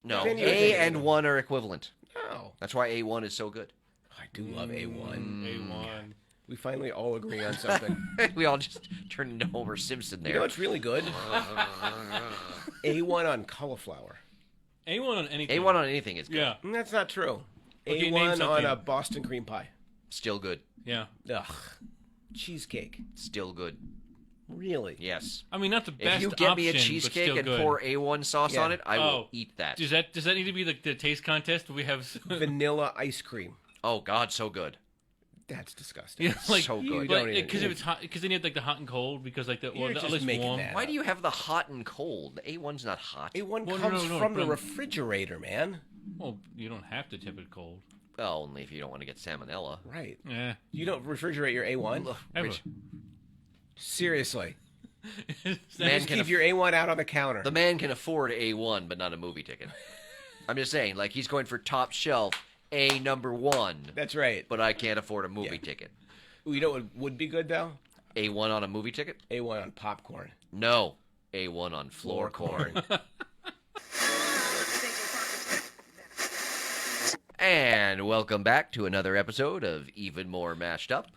No, Then you A would and think- 1 are equivalent. No. That's why A1 is so good. I do love A1. A1. We finally all agree on something. We all just turned into Homer Simpson You know there. what's really good? A1 on cauliflower. A1 on anything. A1 on anything is good. Yeah. That's not true. Okay, name A1 on something. a Boston cream pie. Still good. Yeah. Ugh. Cheesecake. Still good. Really? Yes. I mean, not the best If you get me a option, but cheesecake still and good. pour A1 sauce Yeah. on it, I will Oh. eat that. Does that need to be the taste contest? We have. Vanilla ice cream. Oh, God, so good. That's disgusting. Yeah, like, So good. You don't even- because if it's hot, because then you have like the hot and cold, because like the You're or just at least making warm. that Why up. do you have the hot and cold? A1's not hot. A1 Well, no, comes no, from the but- refrigerator, man. Well, you don't have to tip it cold. Well, only if you don't want to get salmonella. Right. Yeah. You don't refrigerate your A1? Ugh, Ever. Rich, Seriously. Man Just can keep your A1 out on the counter. the man can afford A1, but not a movie ticket. I'm just saying, like, he's going for top shelf A number 1, That's right. but I can't afford a movie Yeah. ticket. You know what would be good, though? A1 on a movie ticket? A1 on popcorn. No. A1 on floor corn. And welcome back to another episode of Even More Mashed Up,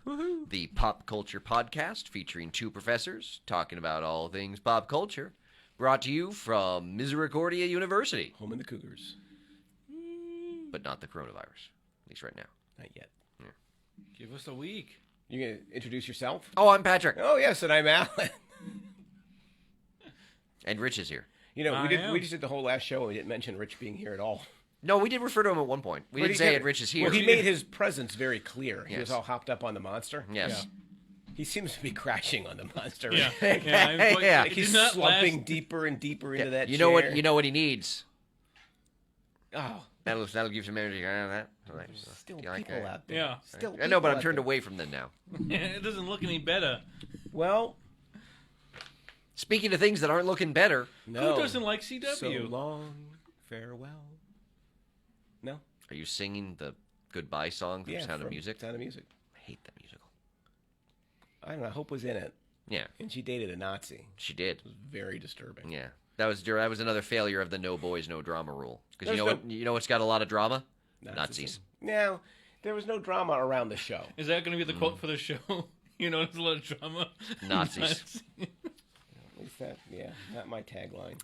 the pop culture podcast featuring two professors talking about all things pop culture, brought to you from Misericordia University, Home in the Cougars. but not the coronavirus, at least right now. Not yet. Give us a week. You going to introduce yourself? Oh, I'm Patrick, Oh, yes, and I'm Alan. and Rich is here. You know, I we am. just did the whole last show and we didn't mention Rich being here at all. No, we did refer to him at one point. We But didn't he say kept- it, Rich is here. Well, he made his presence very clear. He Yes. was all hopped up on the monster. Yes. He seems to be crashing on the monster. Yeah. Like Yeah. Yeah. It he's did not slumping last- deeper and deeper into that You know chair. what? You know what he needs. Oh, That'll give some energy. That. still You like people that? out there. Yeah. Still I know, but people I'm out turned there. away from them now. It doesn't look any better. Well, Speaking of things that aren't looking better, no. Who doesn't like CW? So long, farewell. No? are you singing the goodbye song from Sound of Music? Sound of Music. I hate that musical. I don't know. Hope was in it. Yeah, And she dated a Nazi. she did. It was very disturbing. Yeah, that was another failure of the no boys, no drama rule. Because you There's know what? You know what's got a lot of drama? Nazism. Nazis. No, there was no drama around the show. Is that going to be the quote for the show? You know, there's a lot of drama. Nazis. At least that, yeah, not my tagline.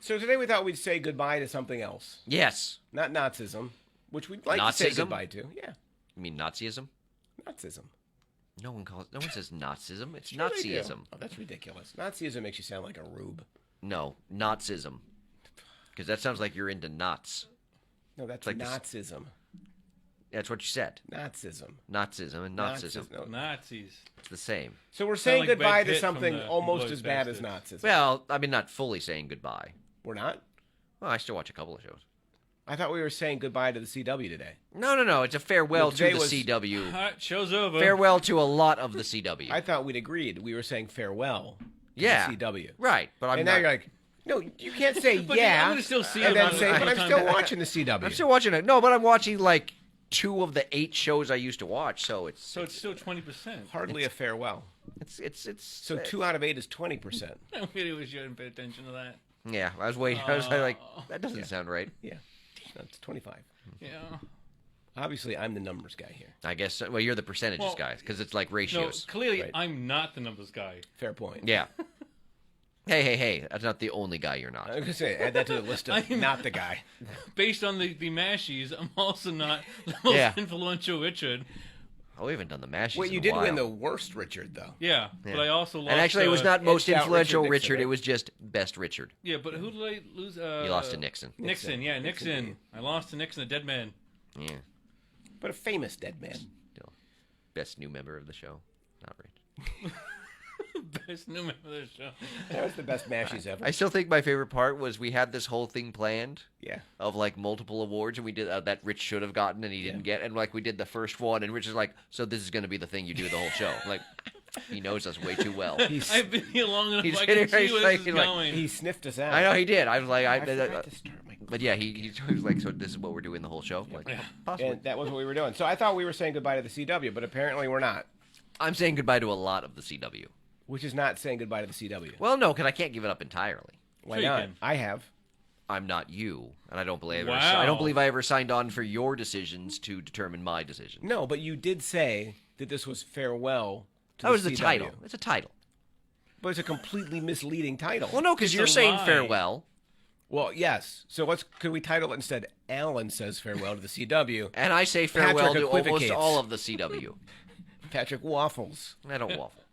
So today we thought we'd say goodbye to something else. Yes. Not Nazism, which we'd like to say Nazism? goodbye to. Yeah, You mean Nazism? Nazism. No one says Nazism. It's Sure they do. Nazism. Oh, that's ridiculous. Nazism makes you sound like a rube. No, Nazism. Because that sounds like you're into knots. No, that's like this- Nazism. That's what you said. Nazism. Nazism and Nazism. No. Nazis. It's the same. So we're saying like goodbye Brad to Pitt from something the almost Inglourious as bad as Basterds. Nazism. Well, I mean, not fully saying goodbye. We're not? Well, I still watch a couple of shows. I thought we were saying goodbye to the CW today. No. It's a farewell Well, to today the was- CW. Hot show's over. Farewell to a lot of the CW. I thought we'd agreed. We were saying farewell to Yeah. the CW. Right, but I'm and not. now you're like, no, you can't say But yeah. I'm going to still see and him then on say, the but I'm time. still watching the CW. I'm still watching it. No, but I'm watching like 2 of the 8 shows I used to watch. So it's So it's still 20%. Hardly a farewell. it's So 2 out of 8 is 20%. I really wish you hadn't paid attention to that. yeah. I was waiting. I was like, that doesn't sound right. Yeah, that's 25. Yeah. Obviously, I'm the numbers guy here. I guess. Well, you're the percentages Well, guy because it's like No, ratios. clearly Right. I'm not the numbers guy. Fair point. Yeah. Hey! That's not the only guy you're not. I was gonna say add that to the list of I'm- not the guy. Based on the mashies, I'm also not the most Yeah. influential Richard. Oh, we haven't done the mashes. Wait, in you a did while. win the worst Richard though. Yeah, Yeah. but I also lost. And actually, it was not most edged out influential Richard Richard. Nixon, It right? was just best Richard. Yeah, but who did I lose? You lost to Nixon. Nixon, yeah, Nixon. I lost to Nixon, a dead man. Yeah. But a famous dead man. Still, best new member of the show. Not Rich. Best new member of the show. That was the best mashies ever. I still think my favorite part was we had this whole thing planned Yeah. of like multiple awards, and we did that Rich should have gotten and he didn't get, and like we did the first one, and Rich is like, "So this is going to be the thing you do the whole show." Like, he knows us way too well. I've been here long enough. He's I can hitting see right- where this is he's like- going. He sniffed us out. I know he did. I was like, I forgot to start my. but yeah, he was like, "So this is what we're doing the whole show." Like, Yeah. possibly. And that was what we were doing. So I thought we were saying goodbye to the CW, but apparently we're not. I'm saying goodbye to a lot of the CW. Which is not saying goodbye to the CW. Well, no, because I can't give it up entirely. Why Sure you not? can. I have. I'm not you, and I don't believe Wow. I don't believe I ever signed on for your decisions to determine my decision. No, but you did say that this was farewell to That was the CW. title. It's a title. But it's a completely misleading title. Well, no, because It's you're a saying lie. farewell, Well, yes. So could we title it instead? Alan says farewell to the CW. and I say farewell Patrick to almost equivocates. all of the CW. Patrick waffles. I don't waffle.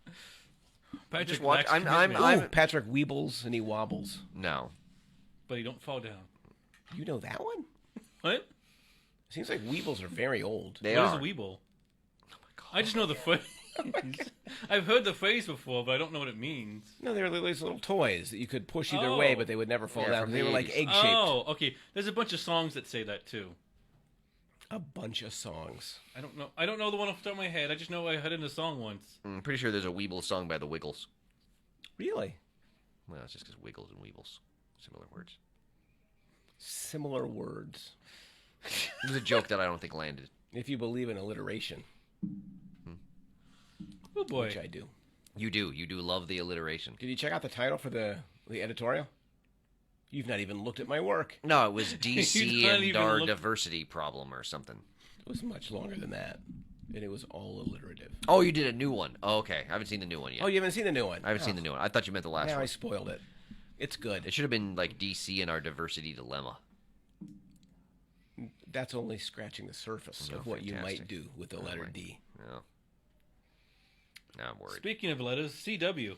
Patrick Just watch- lacks I'm- commitment, Ooh, Patrick weebles and he wobbles. No. but he don't fall down. You know that one? What? Seems like weebles are very old. They What is are. a weeble? I just know the phrase. I've heard the phrase before, but I don't know what it means. No, they were these little toys that you could push either way, Oh. but they would never fall Yeah, down. from They the were like 80s. egg-shaped. Oh, okay. There's a bunch of songs that say that too. A bunch of songs. I don't know. I don't know the one off the top of my head. I just know I heard it in a song once. I'm pretty sure there's a Weeble song by the Wiggles. Really? Well, it's just because Wiggles and Weebles, similar words. Similar words. It was a joke that I don't think landed. If you believe in alliteration, Oh boy. which I do. You do love the alliteration. Did you check out the title for the editorial? You've not even looked at my work. No, it was DC You don't and even our look- diversity problem or something. It was much longer than that, and it was all alliterative. Oh, you did a new one. Oh, okay. I haven't seen the new one yet. Oh, you haven't seen the new one? I haven't seen the new one. I thought you meant the last Now one. I spoiled it. It's good. It should have been like DC and our diversity dilemma. That's only scratching the surface Oh, of what you might fantastic. do with the letter right. D. No. Now I'm worried. Speaking of letters, CW.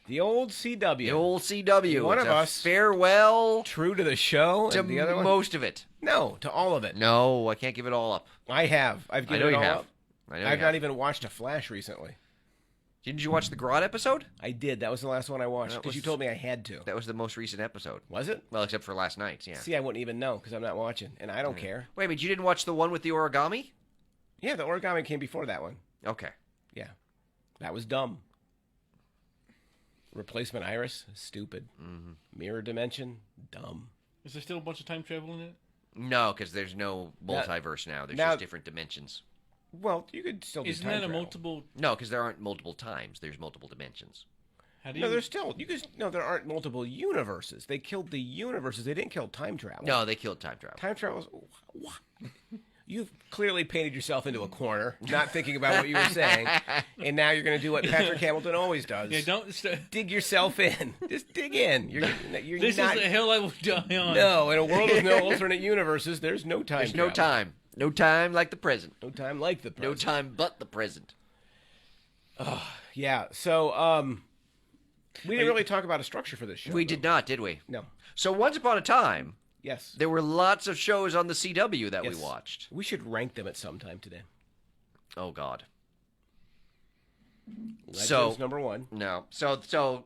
The old CW. The old CW. One It's of a us. farewell True to the show, to and the other one? most of it. No, to all of it. No, I can't give it all up. I have. I've I given know it you all have. up. I know I've you not have. even watched a Flash recently. Didn't you watch the Grodd episode? I did. That was the last one I watched That because you was- told me I had to. That was the most recent episode. Was it? Well, except for last night's, yeah. See, I wouldn't even know because I'm not watching, and I don't care. Wait, but you didn't watch the one with the origami? Yeah, the origami came before that one. Okay. Yeah, that was dumb. Replacement iris, stupid. Mm-hmm. Mirror dimension, dumb. Is there still a bunch of time travel in it? No, because there's no multiverse now. There's now- just different dimensions. Well, you could still do Isn't time that a travel. multiple? No, because there aren't multiple times. There's multiple dimensions. How do you? No, there's still there aren't multiple universes. They killed the universes. They didn't kill time travel. No, they killed time travel. Time travel is what? You've clearly painted yourself into a corner, not thinking about what you were saying, and now you're going to do what Patrick Hamilton always does. Yeah, don't. St- Dig yourself in. Just dig in. You're this not. is the hill I will die on. No, in a world with no alternate universes, there's no time. There's no travel. time. No time like the present. No time like the No present. time but the present. Yeah. So, we didn't really talk about a structure for this show. We though. did not, did we? No. So once upon a time, Yes. there were lots of shows on the CW that we Yes. watched. We should rank them at some time today. Oh God. Legends So- number one. No. So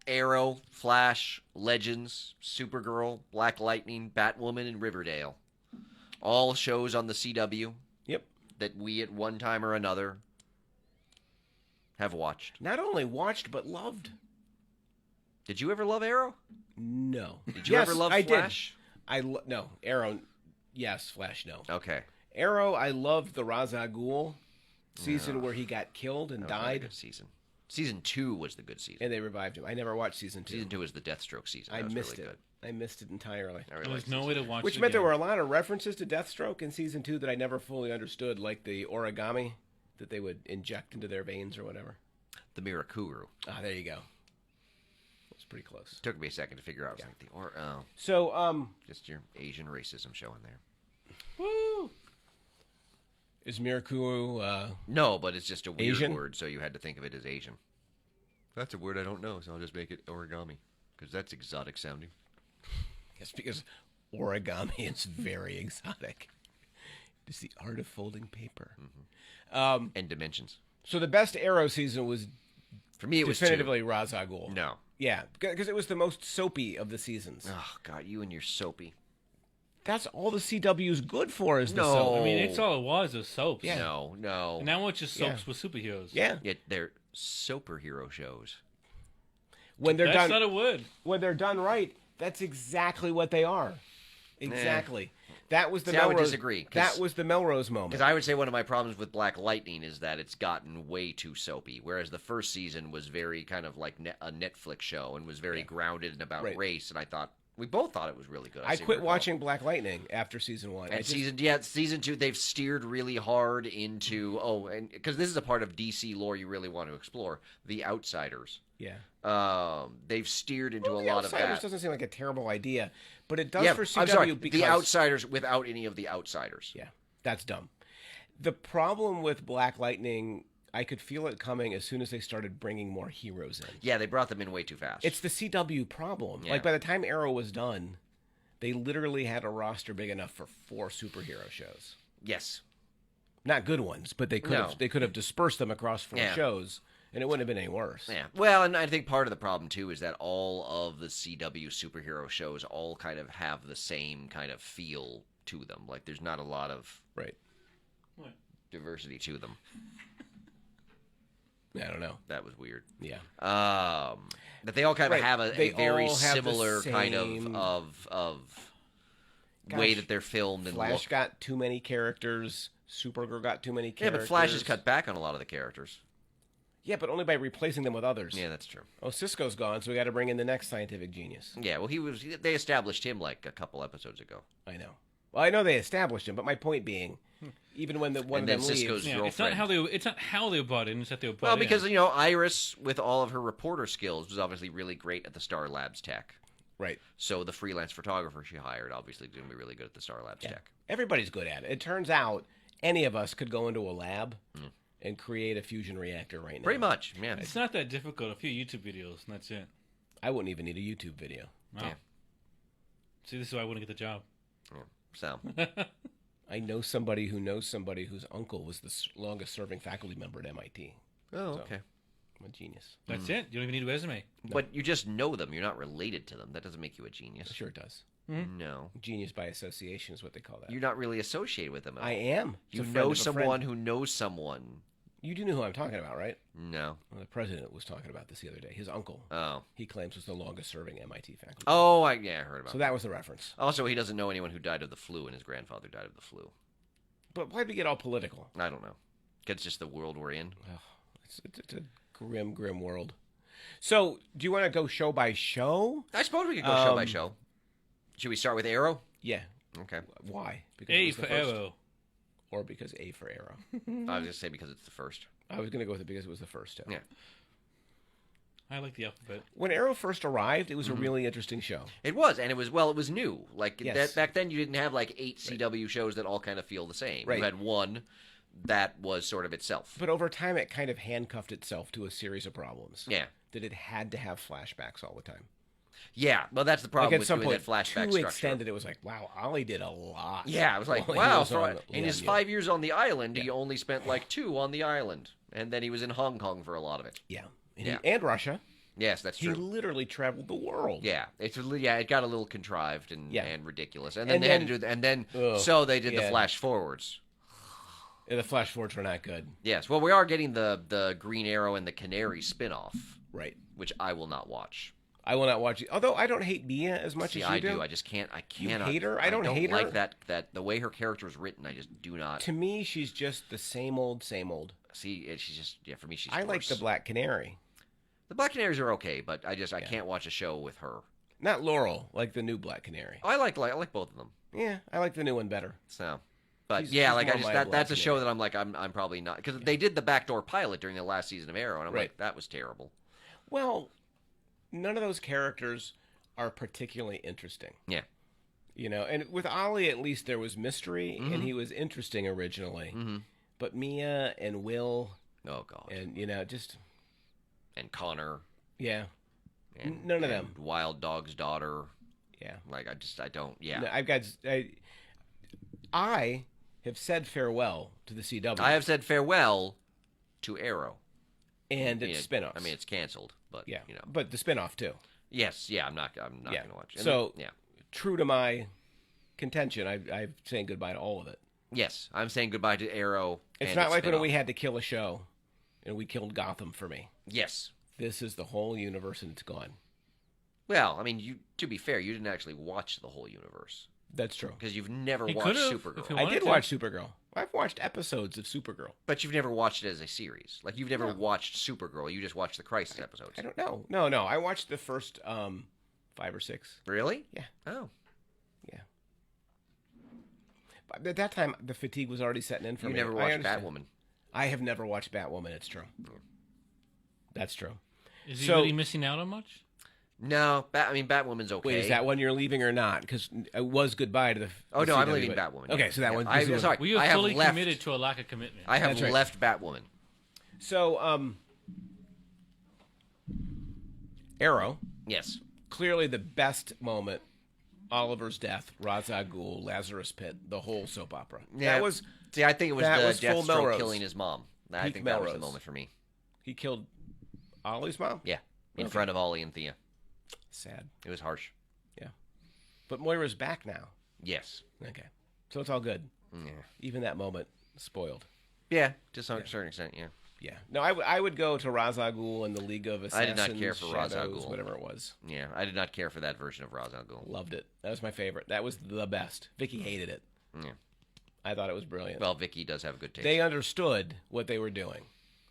Arrow, Flash, Legends, Supergirl, Black Lightning, Batwoman, and Riverdale. All shows on the CW Yep. that we at one time or another have watched. Not only watched but loved. Did you ever love Arrow? No. Did you Yes, ever love I Flash? did. No. Arrow. Yes. Flash. No. Okay. Arrow. I loved the Ra's al Ghul season where he got killed and That was not a died, good season. Season 2 was the good season. and they revived him. I never watched season 2. Season 2 was the Deathstroke season. I That was missed really it. good. I missed it entirely. I really There was liked no season way to 2. watch. Which it meant there again. were a lot of references to Deathstroke in season 2 that I never fully understood, like the origami that they would inject into their veins or whatever. The Mirakuru. Ah, there you go. That's pretty close. Took me a second to figure out. I was like, So, just your Asian racism showing there. Woo! is Mirakuru, No, but it's just a weird Asian? word, so you had to think of it as Asian. That's a word I don't know, so I'll just make it origami because that's exotic sounding. yes, because origami is very exotic. It's the art of folding paper. And dimensions. So the best Arrow season was For me, it was definitively Ra's al Ghul. two. No. Yeah, because it was the most soapy of the seasons. Oh God, you and your soapy. That's all the CW's good for is the No. soap. I mean, it's all it was soaps. Yeah. No. And now it's just soaps with superheroes. Yeah, Yet they're superhero shows. when they're That's done, not a word. when they're done right, that's exactly what they are. Exactly. That was the See, I would Melrose. disagree, 'cause- That was the Melrose moment. Because I would say one of my problems with Black Lightning is that it's gotten way too soapy, whereas the first season was very kind of like a Netflix show and was very grounded and about Right. race, and I thought We both thought it was really good. I seem to quit recall. watching Black Lightning after season 1. And season 2, they've steered really hard into and because this is a part of DC lore you really want to explore, the Outsiders. Yeah. They've steered into Well, a the lot of Outsiders that. doesn't seem like a terrible idea, but it does Yeah, for CW I'm sorry, because the Outsiders without any of the Outsiders. Yeah, that's dumb. The problem with Black Lightning, I could feel it coming as soon as they started bringing more heroes in. Yeah, they brought them in way too fast. It's the CW problem. Yeah. Like, by the time Arrow was done, they literally had a roster big enough for 4 superhero shows. Yes. Not good ones, but they could have dispersed them across 4 Yeah. shows, and it wouldn't have been any worse. Yeah. Well, and I think part of the problem too is that all of the CW superhero shows all kind of have the same kind of feel to them. Like there's not a lot of Right. What? diversity to them. I don't know. That was weird. Yeah. But they all kind of Right. have They a very all have the similar kind same- of way Gosh, that they're filmed and Flash look. got too many characters. Supergirl got too many Yeah, characters. but Flash has cut back on a lot of the characters. Yeah, but only by replacing them with others. Yeah, that's true. Oh, Cisco's gone, so we got to bring in the next scientific genius. Yeah, well, they established him like a couple episodes ago. I know. Well, I know they established him, but my point being, even when one And of then them Cisco's leaves, Yeah, girlfriend. it's not how they were brought in. It's that they were brought Well, in. because Iris, with all of her reporter skills, was obviously really great at the Star Labs tech. right? So the freelance photographer she hired obviously is going to be really good at the Star Labs Yeah. tech. Everybody's good at it. It turns out any of us could go into a lab and create a fusion reactor right now. Pretty much, yeah. it's not that difficult. A few YouTube videos, and that's it. I wouldn't even need a YouTube video. Wow. Yeah. See, this is why I wouldn't get the job. So, I know somebody who knows somebody whose uncle was the longest-serving faculty member at MIT. oh, So- okay. I'm a genius. That's it. You don't even need a resume. But you just know them. You're not related to them. That doesn't make you a genius. Sure it does. No. Genius by association is what they call that. You're not really associated with them at all. I am. It's You a friend know of a someone friend. who knows someone. You do know who I'm talking about, right? No. Well, the president was talking about this the other day. His uncle, Oh. he claims, was the longest-serving MIT faculty. Oh, I heard about So that. that was the reference. Also, he doesn't know anyone who died of the flu, and his grandfather died of the flu. But why'd we get all political? I don't know. 'Cause it's just the world we're in. It's a grim, grim world. So, do you want to go show by show? I suppose we could go show by show. Should we start with Arrow? Yeah. Okay. Why? Because it A was the for first. Arrow. Or because A for Arrow. I was going to say because it's the first. I was going to go with it because it was the first. Too. Yeah. I like the alphabet. When Arrow first arrived, it was a really interesting show. It was, and it was new. Like Yes. back then, you didn't have like 8 CW shows that all kind of feel the same. Right. You had one that was sort of itself. But over time, it kind of handcuffed itself to a series of problems. Yeah. That it had to have flashbacks all the time. Yeah, well, that's the problem Like at with some doing point, that flashback too structure. extended, it was like, wow, Ollie did a lot. Yeah, I was like, while he wow. was on In his Lianya. 5 years on the island, he only spent like 2 on the island, and then he was in Hong Kong for a lot of it. Yeah. Yeah. And Russia. Yes, that's He true. literally traveled the world. Yeah, it got a little contrived and Yeah. ridiculous, and then And they had then- to do, and then Ugh, so they did the yeah. flash forwards. And the flash forwards were not good. Yes, well, we are getting the Green Arrow and the Canary spinoff, Right. which I will not watch. I will not watch it. Although I don't hate Mia as much See, as you I do. I just can't. I You cannot. hate her? I don't hate her. like that the way her character is written. I just do not To me, she's just the same old, same old. see. She's just for me. She's. I like worse. the Black Canary. The Black Canaries are okay, but I can't watch a show with her. Not Laurel, like the new Black Canary. I like both of them. Yeah, I like the new one better. So, but She's- yeah, she's like more I just my that's Black a show Canary. that I'm like I'm probably not because they did the backdoor pilot during the last season of Arrow, and I'm Right. like that was terrible. Well, none of those characters are particularly interesting. Yeah. You know, and with Ollie, at least there was mystery, Mm-hmm. and he was interesting originally. But Mia and Will, Oh God. and, just, And Connor. yeah. And, None of them. and Wild Dog's daughter. Yeah. Like I don't. Yeah. No, I have said farewell to the CW. I have said farewell to Arrow. and I mean, its spin-offs. I mean, it's canceled, but yeah. you know. But the spin-off, too. Yes, yeah, I'm not Yeah. going to watch it. So, yeah. true to my contention, I'm saying goodbye to all of it. Yes, I'm saying goodbye to Arrow. It's and not its like when spin-off. we had to kill a show, and we killed Gotham for me. Yes. This is the whole universe, and it's gone. Well, I mean, to be fair, you didn't actually watch the whole universe That's true. because you've never He watched could've, if Supergirl. he I wanted did to. watch Supergirl. I've watched episodes of Supergirl. But you've never watched it as a series. Like you've never watched Supergirl. You just watched the Crisis episodes. I don't know. No. I watched the first 5 or 6. Really? Yeah. Oh. Yeah. But at that time, the fatigue was already setting in for You me. never I watched understand. Batwoman. I have never watched Batwoman. It's true. That's true. Is he So- really missing out on much? No, Batwoman's okay. Wait, is that one you're leaving or not? Because it was goodbye to the. Oh, no, CW, I'm leaving but- Batwoman. Okay, yeah. so that Yeah. one. I'm this is- sorry. We are I have fully left- committed to a lack of commitment. I have That's right. left Batwoman. So, Arrow, Yes. clearly the best moment. Oliver's death, Ra's al Ghul, Lazarus Pit, the whole soap opera. Yeah. That was See, I think it was that the was full Deathstroke Melrose. killing his mom. I Peak think that was the Melrose. moment for me. he killed Ollie's mom. Yeah, in Okay. front of Ollie and Thea. Sad. It was harsh. Yeah, but Moira's back now. Yes. Okay, so it's all good. Yeah. Even that moment spoiled. Yeah, to some certain extent, yeah. Yeah. No, I would go to Ra's al Ghul and the League of I Assassins. did not care for Ra's al Shadows, Ghul. whatever it was. Yeah, I did not care for that version of Ra's al Ghul. Loved it. That was my favorite. That was the best. Vicky hated it. Yeah. I thought it was brilliant. Well, Vicky does have a good taste. They understood what they were doing.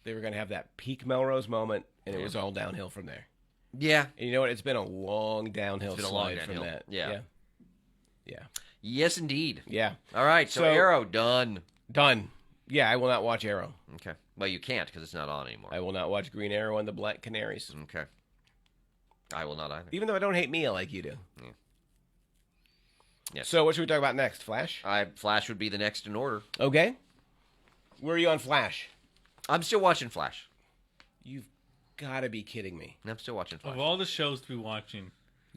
They were going to have that peak Melrose moment, and it was all downhill from there. Yeah. And you know what? It's been a long downhill It's been a long slide downhill. from that. Yeah. Yeah. Yes, indeed. Yeah. All right, so So- Arrow, done. Done. Yeah, I will not watch Arrow. Okay. Well, you can't because it's not on anymore. I will not watch Green Arrow and the Black Canaries. Okay. I will not either. Even though I don't hate Mia like you do. Yes. So what should we talk about next? Flash? Flash would be the next in order. Okay. Where are you on Flash? I'm still watching Flash. You've got to be kidding me. I'm still watching Flash. Of all the shows to be watching,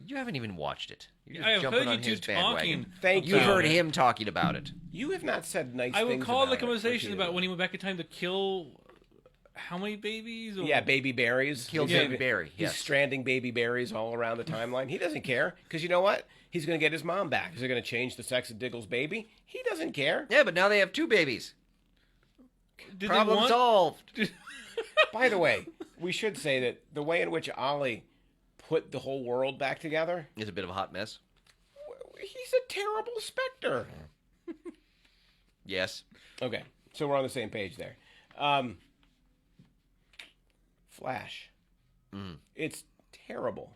You haven't even watched it. You're just I have jumping heard you on two his talking. bandwagon. Thank You've you. heard him talking about it. You have not said nice I things recall about the it conversation repeatedly. about when he went back in time to kill how many babies? Or... Yeah, baby berries. Killed He's- Baby Barry, He's yes. stranding baby berries all around the timeline. He doesn't care because you know what? He's going to get his mom back. Is it going to change the sex of Diggle's baby? He doesn't care. Yeah, but now they have 2 babies. Did Problem they want... solved. By the way, we should say that the way in which Ollie put the whole world back together, It's a bit of a hot mess. he's a terrible Spectre. Yes. Okay, so we're on the same page there. Flash. It's terrible.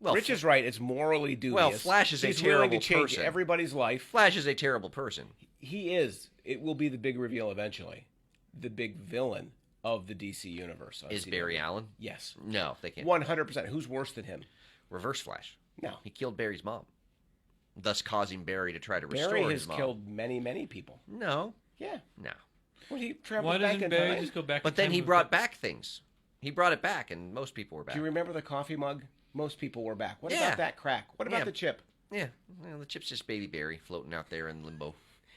Well, Rich is right. It's morally dubious. Well, Flash is a He's willing to terrible change person. everybody's life. Flash is a terrible person. He is. It will be the big reveal eventually. The big villain of the DC universe on Is CW. Barry Allen? Yes, No, they can't. 100%. Who's worse than him? Reverse Flash. No. He killed Barry's mom, thus causing Barry to try to restore Barry his has mom. killed many, many people. No, Yeah. no. Well, he traveled Why back doesn't in Barry time. just go back? But in then time he with brought the- back things. He brought it back, and most people were back. Do you remember the coffee mug? Most people were back. What Yeah. about that crack? What about Yeah. the chip? Yeah, well, the chip's just Baby Barry floating out there in limbo.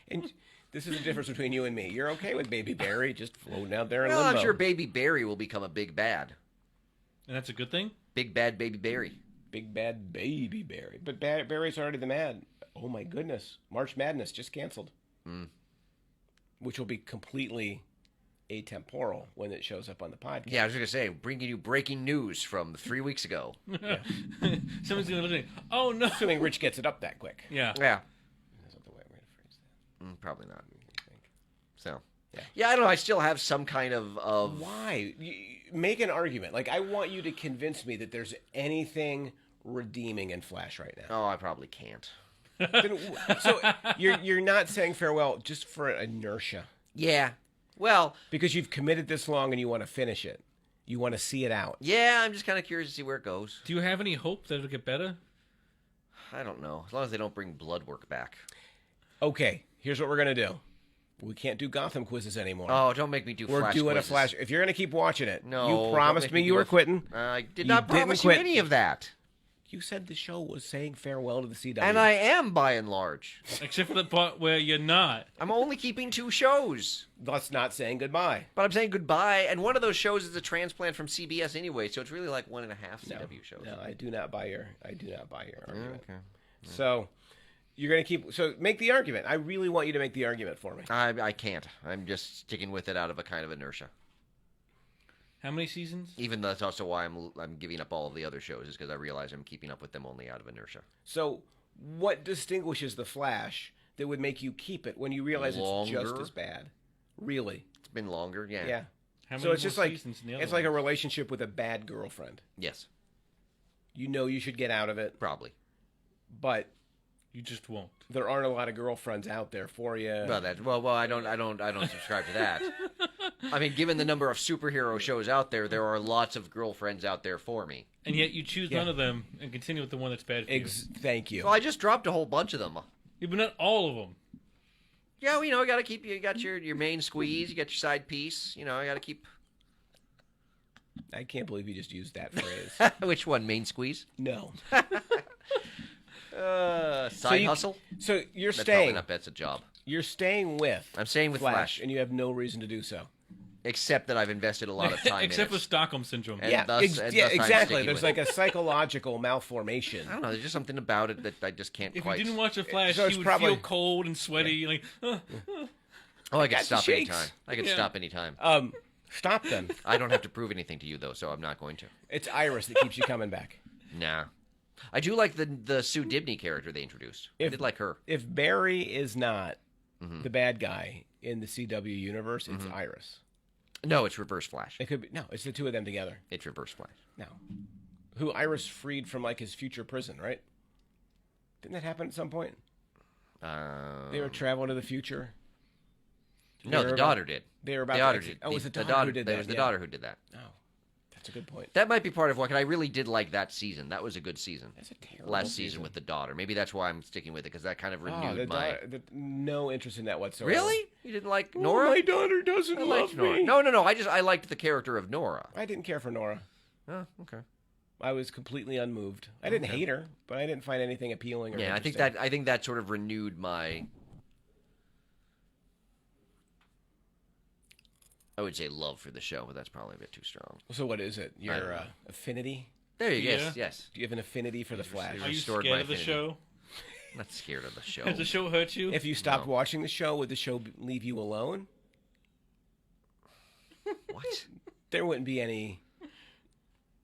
And this is the difference between you and me. You're okay with Baby Barry just floating out there in Well, limbo. I'm sure Baby Barry will become a big bad. And that's a good thing. Big bad Baby Barry. Big bad Baby Barry. But Barry's already the mad. Oh my goodness. March Madness just canceled. Which will be completely atemporal when it shows up on the podcast. Yeah, I was going to say, bringing you breaking news from 3 weeks ago. Someone's gonna look at it. Oh no. Assuming Rich gets it up that quick. Yeah. Yeah, That's not the way I'm going to phrase that. probably not. I think. So, Yeah. yeah, I don't know. I still have some kind of Why? Make an argument. Like, I want you to convince me that there's anything redeeming in Flash right now. Oh, I probably can't. So you're not saying farewell just for inertia. Yeah. Well, Because you've committed this long and you want to finish it. You want to see it out. yeah, I'm just kind of curious to see where it goes. Do you have any hope that it'll get better? I don't know. As long as they don't bring blood work back. Okay, here's what we're going to do. We can't do Gotham quizzes anymore. Oh, don't make me do we're Flash doing quizzes. a Flash. If you're going to keep watching it, No. you don't promised make me you do were a- quitting. I did You not didn't promise you quit. any of that. You said the show was saying farewell to the CW. And I am, by and large. Except for the part where you're not. I'm only keeping 2 shows. That's not saying goodbye. But I'm saying goodbye, and one of those shows is a transplant from CBS anyway, so it's really like 1.5 No, CW shows. no, I do not buy your argument. Okay. So you're going to keep. So make the argument. I really want you to make the argument for me. I can't. I'm just sticking with it out of a kind of inertia. How many seasons? Even though that's also why I'm giving up all of the other shows, is because I realize I'm keeping up with them only out of inertia. So what distinguishes the Flash that would make you keep it when you realize it's just Longer. as bad? Really? It's been longer, yeah. Yeah. How many So it's more just like seasons than the other it's like a ones? relationship with a bad girlfriend. Yes. You know you should get out of it, Probably. but You just won't. there aren't a lot of girlfriends out there for you. Well, I don't subscribe to that. I mean, given the number of superhero shows out there, there are lots of girlfriends out there for me. And yet you choose Yeah. none of them and continue with the one that's bad for you. Thank you. Well, I just dropped a whole bunch of them. Yeah, but not all of them. Yeah, well, you got to keep. You got your main squeeze. You got your side piece. You got to keep. I can't believe you just used that phrase. Which one? Main squeeze? No. Side hustle? So you're That's probably staying. not. That's a job. You're staying with. I'm staying with Flash, and you have no reason to do so. except that I've invested a lot of time Except in for it. Stockholm syndrome. And yeah, thus- and thus I'm exactly. sticking There's with like a psychological malformation. I don't know. There's just something about it that I just can't If quite. you didn't watch The Flash, So it's you would probably- feel cold and sweaty. Like, I could got the stop shakes. anytime. I could Yeah. stop anytime. Stop them. I don't have to prove anything to you though, so I'm not going to. It's Iris that keeps you coming back. Nah. I do like the Sue Dibney character they introduced. I did like her. If Barry is not the bad guy in the CW universe, it's Iris. No, it's Reverse Flash. It could be it's the two of them together. It's Reverse Flash. No, who Iris freed from like his future prison, right? Didn't that happen at some point? They were traveling to the future. No, the daughter did. They were about The to daughter exit- did. Oh, it was the The daughter who did that. It was the yeah. daughter who did that. Oh, that's a good point. That might be part of why. 'Cause I really did like that season. That was a good season. That's a terrible Last season with the daughter. Maybe that's why I'm sticking with it because that kind of Oh, renewed my. no interest in that whatsoever. Really? You didn't like Oh, Nora? my daughter doesn't I love liked Nora. me. No. I liked the character of Nora. I didn't care for Nora. Oh, okay. I was completely unmoved. I didn't hate her, but I didn't find anything appealing or Yeah, I think that sort of renewed my. I would say love for the show, but that's probably a bit too strong. So what is it? don't Your know. affinity? There you go. Yeah. Yes. Do you have an affinity for the Flash? Are you restored scared my of the affinity. show? I'm not scared of the show. Has the show hurt you? If you stopped watching the show, would the show leave you alone? What? There wouldn't be any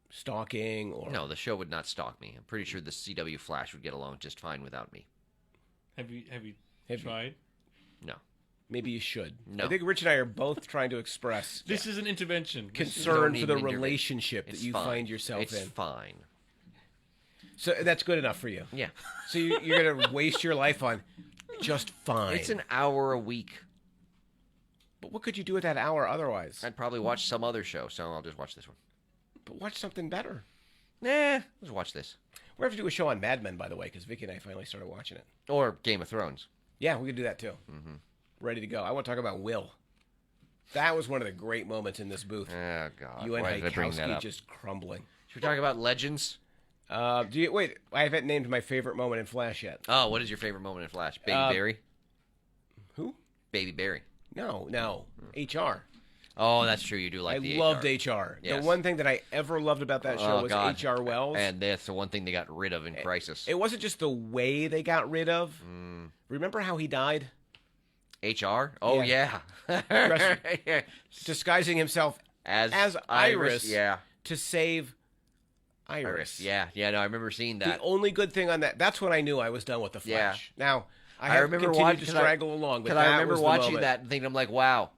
stalking or No, the show would not stalk me. I'm pretty sure the CW Flash would get along just fine without me. Have you Have you- tried? No. maybe you should. No. I think Rich and I are both trying to express This is an intervention. concern need for the an intervention. relationship that It's you fine. find yourself it's in. fine. So that's good enough for you. Yeah. So you're going to waste your life on just fine. It's an hour a week. But what could you do with that hour otherwise? I'd probably watch some other show, so I'll just watch this one. But watch something better. Nah, let's watch this. We're going to do a show on Mad Men, by the way, because Vicky and I finally started watching it. Or Game of Thrones. Yeah, we could do that too. Mm-hmm. Ready to go. I want to talk about Will. That was one of the great moments in this booth. Oh, God. You and Why did I bring that Haikowski up? just crumbling. Should we talk about Legends? Wait, I haven't named my favorite moment in Flash yet. Oh, what is your favorite moment in Flash? Baby Barry? Who? Baby Barry. No. HR. Oh, that's true. You do like I the loved HR. HR. Yes. The one thing that I ever loved about that show Oh, was God. HR Wells. And that's the one thing they got rid of in Crisis. It wasn't just the way they got rid of. Mm. Remember how he died? HR? Oh, yeah. Dress- Yeah. Disguising himself As Iris. Yeah. to save Iris. Iris. Yeah. Yeah, no, I remember seeing The that. only good thing on that's when I knew I was done with the Flash. Yeah. Now, I I have remember continued watching to straggle along, but because that I remember was the watching moment. that and thinking, I'm like, wow.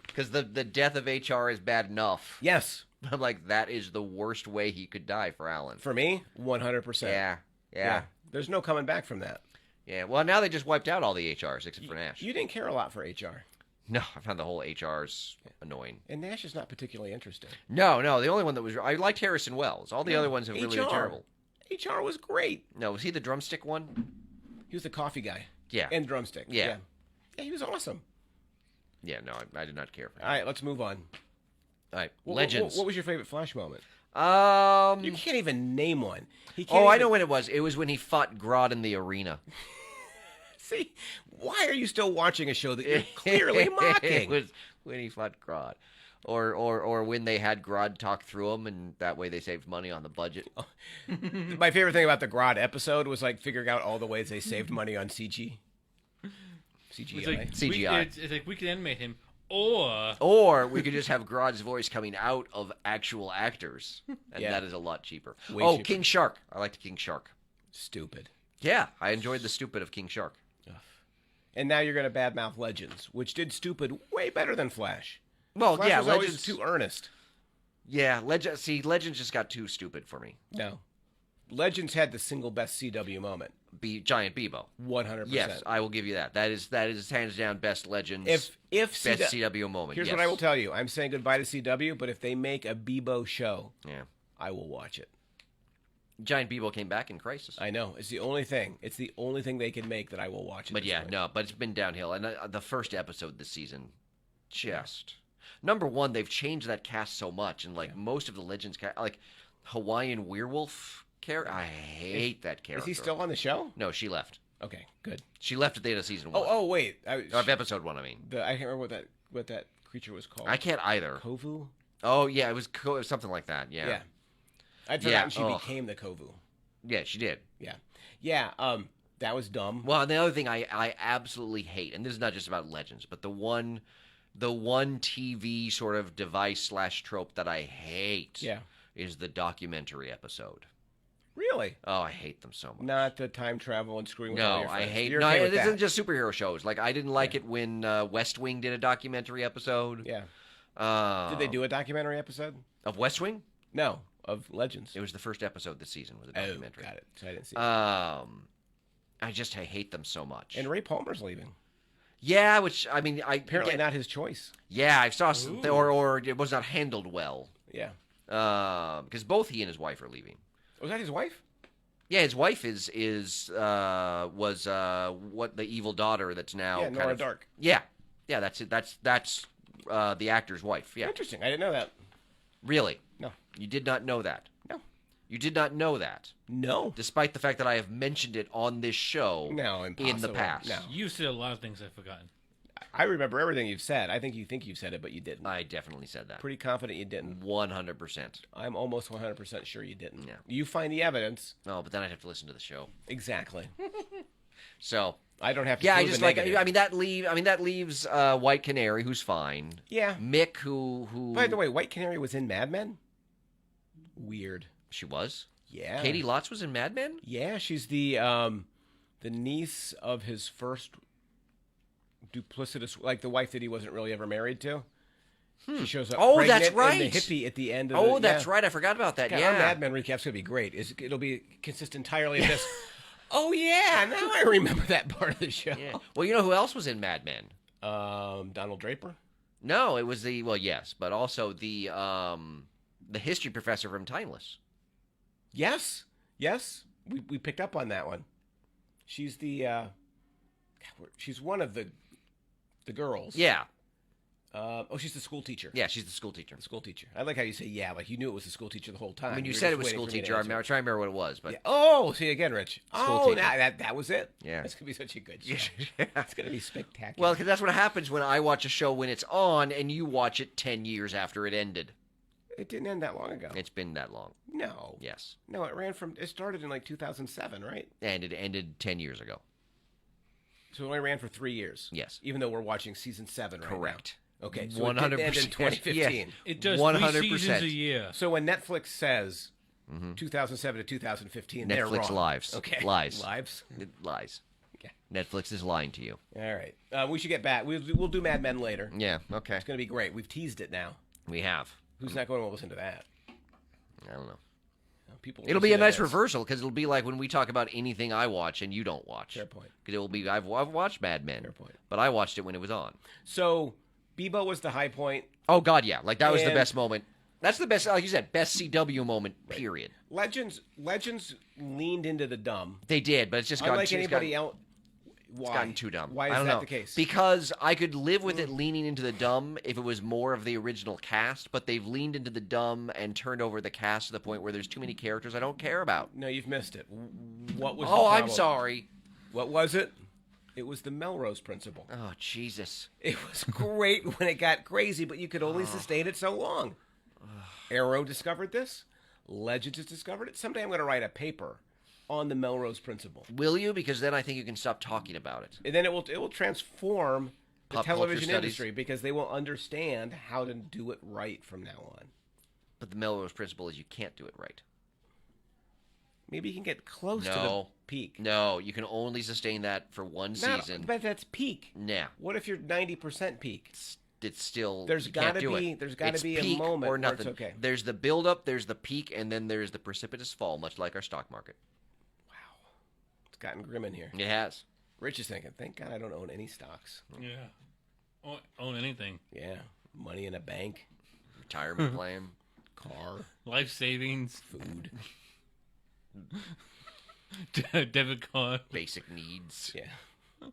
Because the death of HR is bad enough. Yes. I'm like, that is the worst way he could die for Alan. For me, 100%. Yeah. There's no coming back from that. Yeah. Well, now they just wiped out all the HRs except for Nash. You didn't care a lot for HR. No, I found the whole HRs annoying. And Nash is not particularly interesting. No, the only one that was... I liked Harrison Wells. All the other ones have really been terrible. HR was great. No, was he the drumstick one? He was the coffee guy. Yeah. And drumstick. Yeah. Yeah, he was awesome. Yeah, no, I did not care for him. All right, let's move on. All right, What- Legends. What was your favorite Flash moment? Um. You can't even name one. He can't Oh, I even- know when it was. It was when he fought Grodd in the arena. See, why are you still watching a show that you're clearly mocking? It was when he fought Grodd. Or when they had Grodd talk through him, and that way they saved money on the budget. My favorite thing about the Grodd episode was like figuring out all the ways they saved money on CG. CGI. It's like, CGI. It's like we can animate him, or Or we could just have Grodd's voice coming out of actual actors, and Yeah. that is a lot cheaper. Way cheaper. King Shark. I liked King Shark. Stupid. Yeah, I enjoyed the stupid of King Shark. And now you're going to badmouth Legends, which did stupid way better than Flash. Well, Flash yeah, was always Legends too earnest. Yeah, Legends just got too stupid for me. No. Legends had the single best CW moment. Giant Bebo. 100%. Yes, I will give you that. That is hands down best Legends. If best CW moment. Here's yes. what I will tell you. I'm saying goodbye to CW, but if they make a Bebo show, Yeah. I will watch it. Giant Bebo came back in Crisis. I know. It's the only thing. It's the only thing they can make that I will watch. But yeah, no, but it's been downhill. And the first episode this season, just number one, they've changed that cast so much, and like most of the Legends cast, like Hawaiian Werewolf character, I hate that character. Is he still on the show? No, she left. Okay, good. She left at the end of season 1. Oh, wait. Of episode 1, I mean. I can't remember what that creature was called. I can't either. Kovu? Oh yeah, it was something like that. Yeah. Yeah. I'd forgotten she became the Kovu. Yeah, she did. Yeah. Yeah. That was dumb. Well, and the other thing I absolutely hate, and this is not just about Legends, but the one TV sort of device / trope that I hate is the documentary episode. Really? Oh, I hate them so much. Not the time travel and screwing with all your friends. I hate. You're No, okay it with isn't that. just superhero shows. Like I didn't like it when West Wing did a documentary episode. Yeah. Did Did they do a documentary episode? of West Wing? No, of Legends. It was the first episode this season was a documentary. Got it. So I didn't see it. I hate them so much. And Ray Palmer's leaving. Yeah, which I mean, Apparently not his choice. Yeah, I saw or it was not handled well. Yeah. Because both he and his wife are leaving. Was that his wife? Yeah, his wife was what the evil daughter that's now Yeah, Nora Dark. Yeah, that's it. That's the actor's wife. Yeah, Interesting. I didn't know that. really. No. You did not know that. No. You did not know that, No. despite the fact that I have mentioned it on this show. No, in impossible. the past. No. You said a lot of things I've forgotten. I remember everything you've said. I think you've said it, but you didn't. I definitely said that. Pretty confident you didn't. 100%. I'm almost 100% sure you didn't. Yeah. You find the evidence. Oh, but then I'd have to listen to the show. Exactly. So I don't have to. yeah, I prove just a like. negative. I mean, that leaves White Canary, who's fine. Yeah. Mick, who. By the way, White Canary was in Mad Men. Weird. She was. Yeah. Katie Lotz was in Mad Men. Yeah, she's the niece of his first duplicitous, like the wife that he wasn't really ever married to. She shows up. Oh, pregnant that's right. And the hippie at the end of Oh, the, that's right. I forgot about that. God, Yeah. Our Mad Men recap's gonna be great. It'll be consist entirely of this. Oh yeah, now I remember that part of the show. Yeah. Well, you know who else was in Mad Men? Donald Draper. No, it was yes, but also the history professor from Timeless. Yes, we picked up on that one. She's the she's one of the girls. Yeah. She's the school teacher. Yeah, she's the school teacher. The school teacher. I like how you say yeah, like you knew it was the school teacher the whole time. I mean, you were said just it was waiting school for me to teacher. I'm answer. trying to remember what it was, but Yeah. Oh, see again, Rich. School Oh, teacher. that was it. Yeah. That's gonna be such a good show. It's gonna be spectacular. well, because that's what happens when I watch a show when it's on and you watch it 10 years after it ended. it didn't end that long ago. It's been that long. No. Yes. No, it started in like 2007, right? And it ended 10 years ago. So it only ran for 3 years. Yes. Even though we're watching season 7 right Correct. now. Okay. So 100%. it did end in 2015. Yes. It does 100%. 3 seasons a year. So when Netflix says 2007 to 2015, they're Netflix wrong. lies. Okay. Lies. Lives. It lies. Okay. Netflix is lying to you. All right. We should get back. We'll do Mad Men later. Yeah, okay. It's going to be great. We've teased it now. We have. Who's not going to listen to that? I don't know. People. It'll be a listen to nice this. reversal because it'll be like when we talk about anything I watch and you don't watch. Fair point. Because it will be I've watched Mad Men. Fair point. But I watched it when it was on. So Bebo was the high point. Oh God, yeah. Like that was the And- best moment. That's the best, like you said, best CW moment. Period. Legends leaned into the dumb. They did, but it's just gotten Unlike too, anybody else. Why? it's gotten too dumb. Why is I don't that know. the case? Because I could live with it leaning into the dumb if it was more of the original cast, but they've leaned into the dumb and turned over the cast to the point where there's too many characters I don't care about. No, you've missed it. What was? the Oh, I'm problem? sorry. What was it? It was the Melrose Principle. Oh, Jesus. It was great when it got crazy, but you could only sustain it so long. Arrow discovered this. Legends has discovered it. Someday I'm going to write a paper on the Melrose Principle, Will you? Because then I think you can stop talking about it. and then it will transform the Pop culture television studies. industry because they will understand how to do it right from now on. But the Melrose Principle is you can't do it right. Maybe you can get close to the No. peak. No, you can only sustain that for one No, season. but that's peak. Nah. What if you're 90% peak? it's still There's you can't gotta do be- it. there's gotta It's be a peak moment or where nothing. it's okay. There's the build up, there's the peak, and then there's the precipitous fall, much like our stock market. It's gotten grim in here. It has. Rich is thinking, thank God I don't own any stocks. Yeah. Own anything. Yeah. Money in a bank, Retirement plan. car, Life savings, food. debit card. Basic needs. Yeah.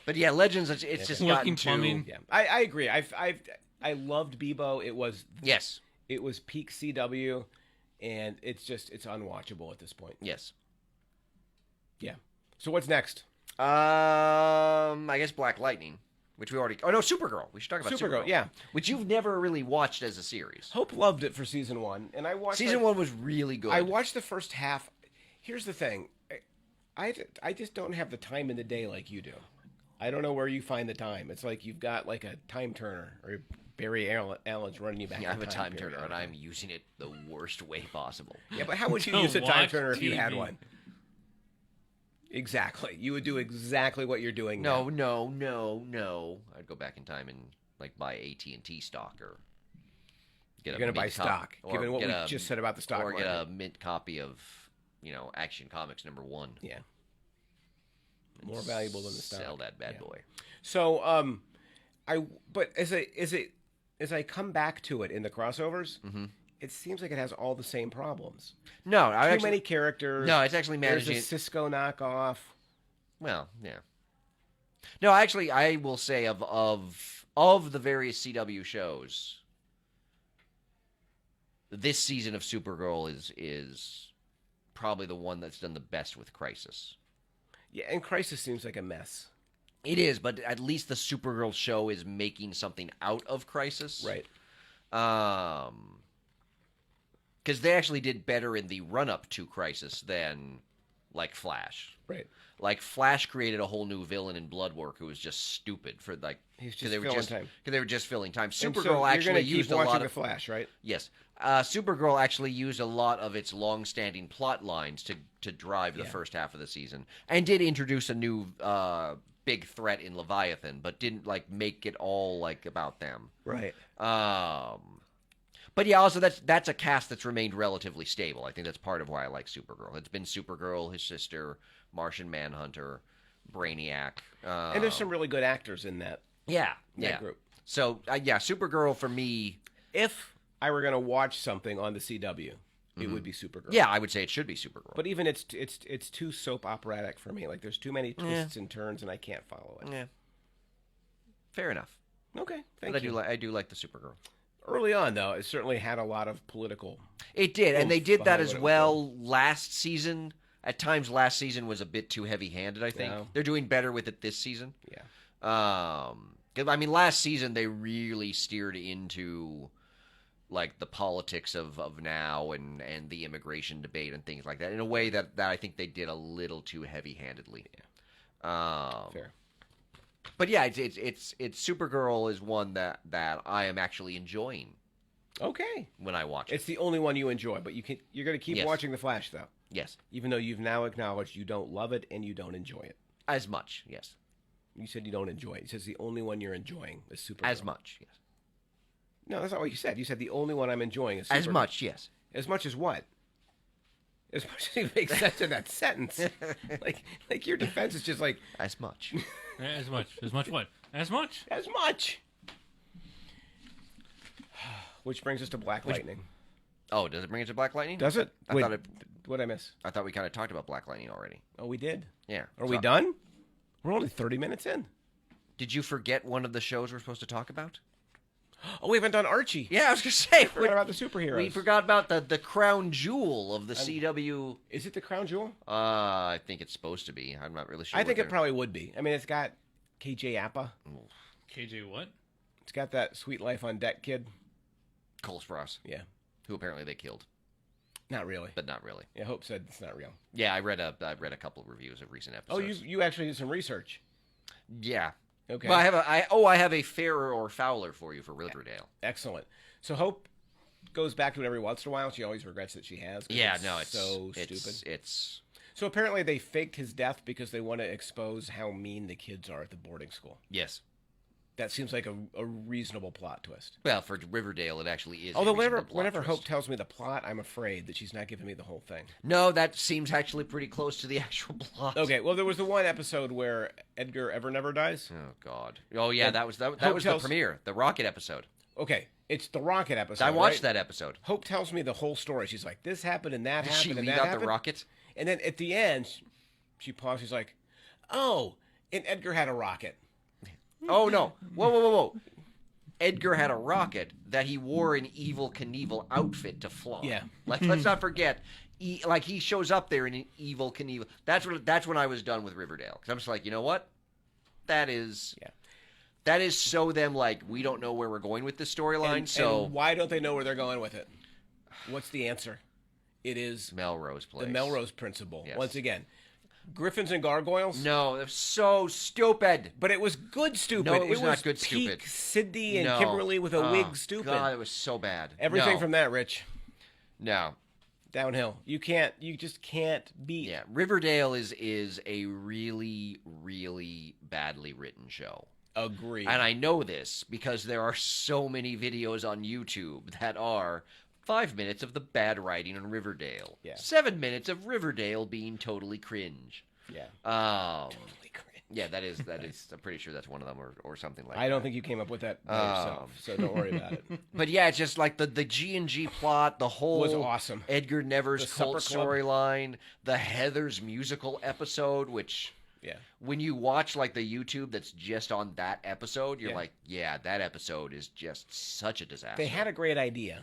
But yeah, Legends. It's just Working gotten to plumbing. Yeah. I agree. I loved Bebo. yes, It was peak CW, and it's unwatchable at this point. yes. Yeah. So what's next? I guess Black Lightning, which we already. Oh no, Supergirl. We should talk about Supergirl, Supergirl. yeah. Which you've never really watched as a series. Hope loved it for season 1, and I watched Season 1 was really good. I watched the first half. Here's the thing. I just don't have the time in the day like you do. I don't know where you find the time. It's like you've got like a time turner or Barry Allen's running you back. Yeah, I in have a time period. turner, and I'm using it the worst way possible. Yeah, but how would you Don't use a time watch turner if you had TV. one? Exactly. You would do exactly what you're doing No, now. no. I'd go back in time and like buy AT&T stock or get You're a going to buy mint stock, or given what get we a- just said about the stock or market. get a mint copy of Action Comics #1. Yeah. More valuable than the stock. Sell that bad Yeah. boy. So, but as I come back to it in the crossovers, it seems like it has all the same problems. No, Too many characters. No, it's actually There's managing. a Cisco knockoff. Well, yeah. No, actually, I will say of the various CW shows, this season of Supergirl is probably the one that's done the best with Crisis. Yeah, and Crisis seems like a mess. It is, but at least the Supergirl show is making something out of Crisis. Right. Because they actually did better in the run-up to Crisis than, like, Flash. Right. Like, Flash created a whole new villain in Bloodwork who was just stupid for, like... He's just 'cause they were filling time. Because they were just filling time. And so Supergirl you're actually gonna keep used a watching lot the of... Flash, right? Yes. Supergirl actually used a lot of its long-standing plot lines to drive the first half of the season. And did introduce a new big threat in Leviathan, but didn't, like, make it all, like, about them. Right. But yeah, also that's a cast that's remained relatively stable. I think that's part of why I like Supergirl. It's been Supergirl, his sister, Martian Manhunter, Brainiac. And there's some really good actors in that yeah. group. So yeah, Supergirl for me. If I were going to watch something on the CW, it would be Supergirl. Yeah, I would say it should be Supergirl. But even it's too soap operatic for me. Like there's too many twists and turns, and I can't follow it. Yeah. Fair enough. Okay, But thank you. I do like the Supergirl. Early on, though, it certainly had a lot of political. It did, and they Oof, did that behind as what it was well last season. At times, last season was a bit too heavy-handed. I think Yeah. they're doing better with it this season. Yeah. 'Cause, I mean, last season they really steered into like the politics of now and the immigration debate and things like that in a way that I think they did a little too heavy-handedly. Yeah. Fair. But yeah, it's Supergirl is one that I am actually enjoying Okay. when I watch it. It's the only one you enjoy, but you're going to keep Yes. watching The Flash, though. Yes, Even though you've now acknowledged you don't love it and you don't enjoy it. as much. Yes, You said you don't enjoy it. You said the only one you're enjoying is Supergirl. as much. Yes, No, that's not what you said. You said the only one I'm enjoying is Supergirl. as much. Yes. As much as what? As much as it makes sense in that sentence. like your defense is just like, As much. As much. As much what? As much. as much. Which brings us to Black Lightning. Oh, does it bring it to Black Lightning? Does it? I Wait, thought it. what'd I miss? I thought we kind of talked about Black Lightning already. Oh, we did. Yeah. Are we done? We're only 30 minutes in. Did you forget one of the shows we're supposed to talk about? Oh, we haven't done Archie. Yeah, I was gonna say. Forgot about the superheroes. We forgot about the crown jewel of the CW. Is it the Crown Jewel? I think it's supposed to be. I'm not really sure. I think it probably would be. I mean, it's got KJ Appa. KJ what? It's got that Sweet Life on Deck kid. Cole Sprouse, Yeah. who apparently they killed, Not really. but not really. Yeah, Hope said it's not real. Yeah, I read a couple of reviews of recent Oh, episodes. you actually did some research. Yeah. Okay. But I have a fairer or fouler for you for Riverdale. Excellent. So Hope goes back to it every once in a while. She always regrets that she has. 'Cause Yeah, no, it's so it's, stupid. It's So apparently they faked his death because they want to expose how mean the kids are at the boarding school. yes. That seems like a reasonable plot twist. Well, for Riverdale, it actually is. Although a reasonable plot whenever twist. Hope tells me the plot, I'm afraid that she's not giving me the whole thing. No, that seems actually pretty close to the actual plot. Okay, well, there was the one episode where Edgar Evernever dies. Oh God. Oh yeah, And that was the Hope premiere, the Rocket episode. Okay, it's the Rocket episode. I watched right? that episode. Hope tells me the whole story. She's like, this happened and that Did happened she and leave that out happened. the rocket? And then at the end, she pauses. She's like, oh, and Edgar had a rocket. Oh no! Whoa! Edgar had a rocket that he wore an Evil Knievel outfit to fly. Yeah. Like, let's not forget. Like, he shows up there in an Evil Knievel. That's when I was done with Riverdale. Because I'm just like, you know what? That is so them, like, we don't know where we're going with this storyline, so... And why don't they know where they're going with it? What's the answer? It is Melrose Place. the Melrose Principle. Yes. Once again, Griffins and Gargoyles. No, that's so stupid. But it was good stupid. No, it was not good peak stupid. Sydney and No. Kimberly with a Oh, wig stupid. God, it was so bad. Everything No. from that, Rich. No. Downhill. You just can't beat. Yeah, Riverdale is a really, really badly written show. Agree. And I know this because there are so many videos on YouTube that are 5 minutes of the bad writing on Riverdale. Yeah. 7 minutes of Riverdale being totally cringe. Yeah. Totally cringe. Yeah, that is. I'm pretty sure that's one of them or something like that. I don't think you came up with that by yourself, so don't worry about it. But yeah, it's just like the G&G plot, the whole Was awesome. Edgar Nevers The Supper cult Club. storyline, the Heather's musical episode, which Yeah. when you watch like the YouTube that's just on that episode, you're Yeah. like, yeah, that episode is just such a disaster. They had a great idea.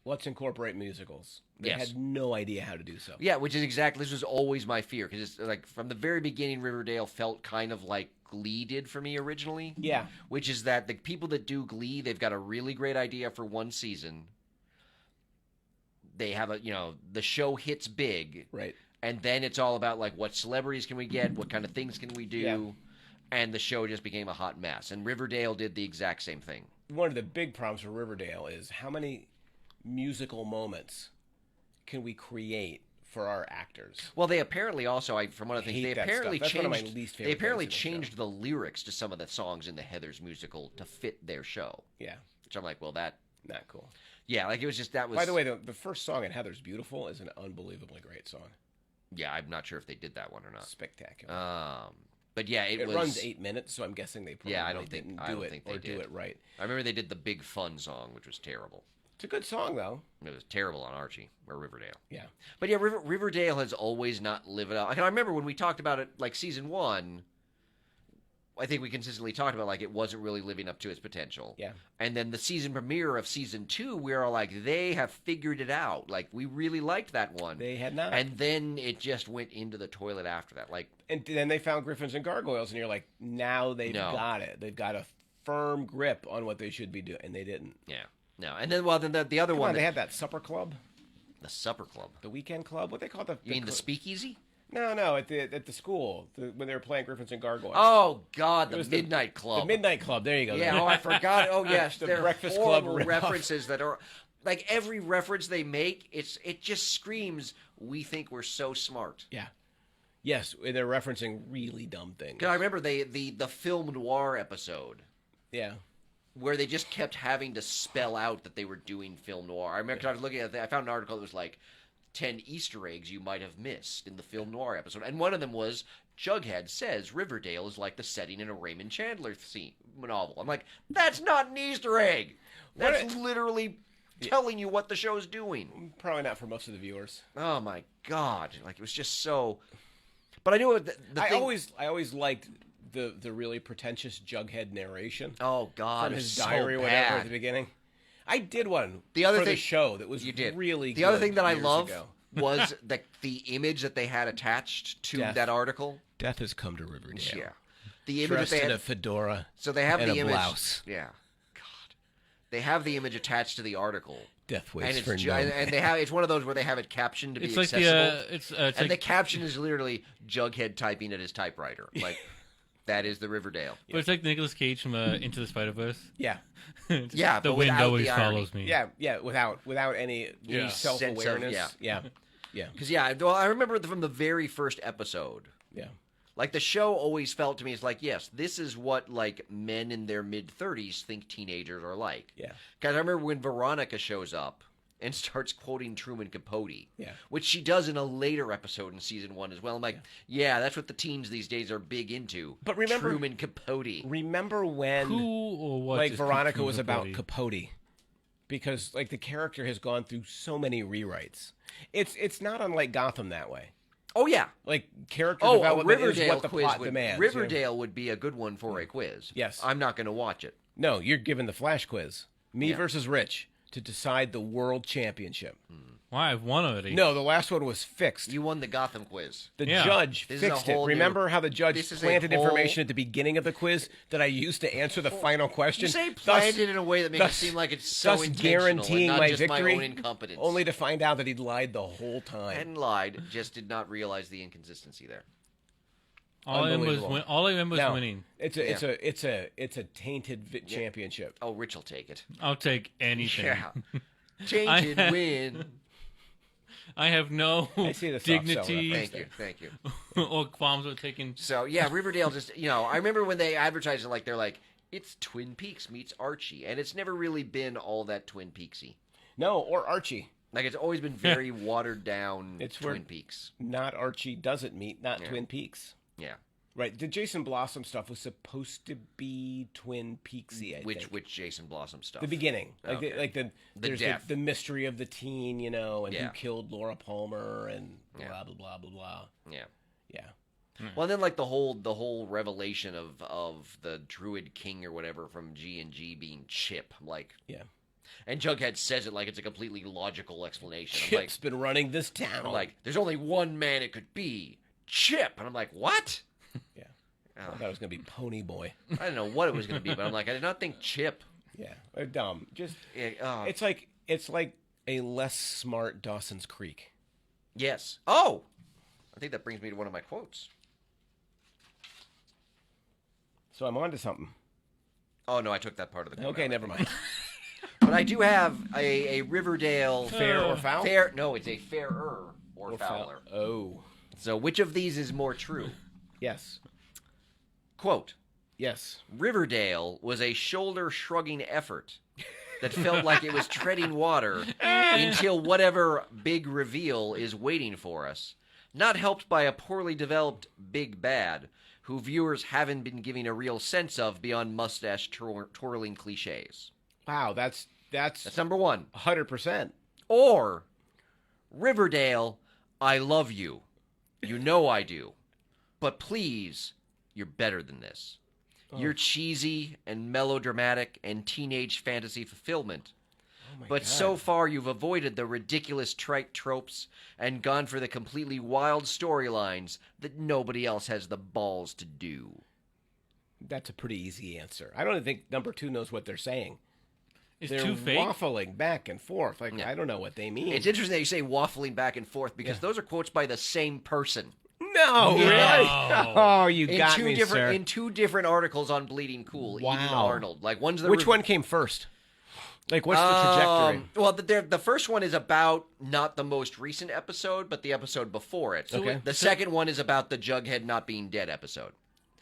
Let's incorporate musicals. They Yes. had no idea how to do so. Yeah, which is exactly, this was always my fear because it's like from the very beginning, Riverdale felt kind of like Glee did for me originally. Yeah. Which is that the people that do Glee, they've got a really great idea for one season. They have the show hits big. Right. And then it's all about like what celebrities can we get, what kind of things can we do, Yeah. and the show just became a hot mess. And Riverdale did the exact same thing. One of the big problems for Riverdale is how many musical moments can we create for our actors? Well, they apparently also, from one of the things, hate they that apparently stuff. That's one of changed. my least They favorite apparently things in the changed the lyrics to some of the songs in the Heather's musical to fit their show. Yeah. Which I'm like, well, that, Not cool. yeah, like it was just that was. By the way, the first song in Heather's Beautiful is an unbelievably great song. yeah, I'm not sure if they did that one or not. Spectacular. But yeah, it was. runs 8 minutes, so I'm guessing they probably I don't think- didn't I do don't it think they or do did. it right. I remember they did the Big Fun song, which was terrible. It's a good song, though. It was terrible on Archie or Riverdale. Yeah. But yeah, Riverdale has always not lived up. I remember when we talked about it, like season 1. I think we consistently talked about like it wasn't really living up to its potential. Yeah. And then the season premiere of season 2, we were all like, they have figured it out. Like we really liked that one. They had not. And then it just went into the toilet after that. Like And then they found Griffins and Gargoyles, and you're like, now they've No. got it. They've got a firm grip on what they should be doing, and they didn't. yeah, no. And then the other Come one, on, they had that supper club, the Supper Club. the weekend club. What they call You mean the Speakeasy? No, at the school when they were playing Griffins and Gargoyles. Oh God, the was Midnight Club. the Midnight Club. There you go. Yeah, oh, I forgot. Oh, yes, The they're Breakfast Club horrible ripoff. references that are like every reference they make. It just screams, "We think we're so smart." Yeah. Yes, they're referencing really dumb things. 'Cause I remember the film noir episode Yeah. where they just kept having to spell out that they were doing film noir. I remember 'cause I was looking at I found an article that was like 10 Easter eggs you might have missed in the film noir episode, and one of them was Jughead says Riverdale is like the setting in a Raymond Chandler novel. I'm like, that's not an Easter egg. That's literally telling you what the show's doing. Probably not for most of the viewers. Oh my God! Like it was just so. But I knew the I thing. always liked the really pretentious Jughead narration Oh God! from it was his so diary or whatever at bad. the beginning. I did one The other for the thing- show that was You did really The good other thing that I years love ago. was the image that they had attached to Death. that article. Death has come to Riverdale. Yeah, the image that Dressed they in had. a fedora. So they have and the a image. blouse. Yeah, God, they have the image attached to the article, Death and waits it's for ju- no and they have it's one of those where they have it captioned to be It's like accessible. it's And like the caption is literally Jughead typing at his typewriter. Like, that is the Riverdale. but it's like Nicolas Cage from Into the Spider-Verse. Yeah. Yeah, the but wind without always the irony. follows me. Yeah, without any Yeah. self-awareness. Sense of- Yeah. Because, I remember from the very first episode, Yeah. Like the show always felt to me, it's like, yes, this is what like men in their mid-30s think teenagers are like. Yeah. Because I remember when Veronica shows up and starts quoting Truman Capote, Yeah. which she does in a later episode in season 1 as well. I'm like, yeah, that's what the teens these days are big into. But remember- Truman Capote. Remember when Who or what? like is Veronica Truman was Capote? about Capote? Because like the character has gone through so many rewrites. It's not unlike Gotham that way. Oh yeah. Like character Oh, a development is Riverdale what the quiz plot would. demands. Riverdale would be a good one for a quiz. Yes. I'm not going to watch it. No, you're given the flash quiz. Me Yeah. versus Rich to decide the world championship. Why? I've won already. No, the last one was fixed. You won the Gotham quiz. The Yeah. judge This is a fixed it. whole new- Remember how the judge this is a planted whole- information at the beginning of the quiz that I used to answer the final question? You say Thus- planted in a way that makes it thus- seem like it's so thus intentional guaranteeing and not my just victory, my own incompetence. only to find out that he'd lied the whole time. Hadn't lied, just did not realize the inconsistency there. All I remember is Unbelievable. all I remember is Now, winning. It's a tainted championship. Oh, Rich will take it. I'll take anything. Yeah. Change and win. I have no I see the soft sell dignity reference. Thank you. or qualms with taking. So, yeah, Riverdale just, I remember when they advertised it, like, they're like, it's Twin Peaks meets Archie. And it's never really been all that Twin Peaksy. No, or Archie. Like, it's always been very watered down It's where- Twin Peaks. Not Archie doesn't meet, not Yeah. Twin Peaks. Yeah. Right. The Jason Blossom stuff was supposed to be Twin Peaksy, I think. Which Jason Blossom stuff? The beginning, like Okay. the there's death. the mystery of the teen, and Yeah. who killed Laura Palmer, and Yeah. blah blah blah blah blah. Yeah. Yeah, Well, and then like the whole revelation of the Druid King or whatever from G&G being Chip, I'm like, yeah. and Jughead says it like it's a completely logical explanation. I'm Chip's been running this town. like, there's only one man it could be, Chip, and I'm like, what? Yeah. I Oh, thought it was gonna be Pony Boy. I didn't know what it was going to be, but I'm like, I did not think Chip. Yeah, they're dumb. Just It's it's like a less smart Dawson's Creek. yes. Oh, I think that brings me to one of my quotes. So I'm on to something. Oh no, I took that part of the quote Okay, out. never mind. But I do have a Riverdale Fair or foul? fair. No, it's a fairer or Or fouler. Oh, So which of these is more true? yes, Quote, yes. Riverdale was a shoulder-shrugging effort that felt like it was treading water until whatever big reveal is waiting for us, not helped by a poorly developed big bad, who viewers haven't been giving a real sense of beyond mustache-twirling cliches. Wow, that's That's number one. 100%. Or, Riverdale, I love you. You know I do. But please, you're better than this. You're cheesy and melodramatic and teenage fantasy fulfillment. Oh my But God. so far you've avoided the ridiculous trite tropes and gone for the completely wild storylines that nobody else has the balls to do. That's a pretty easy answer. I don't even think number 2 knows what they're saying. It's They're too fake. waffling back and forth. Like, Yeah. I don't know what they mean. It's interesting that you say waffling back and forth because those are quotes by the same person. No, Yeah. really? No. Oh, you In got two me, different sir. in two different articles on Bleeding Cool. Eden Wow. Arnold. Like one's the Which one came first? Like, what's the trajectory? Well, the first one is about not the most recent episode, but the episode before it. Okay. The second one is about the Jughead not being dead episode.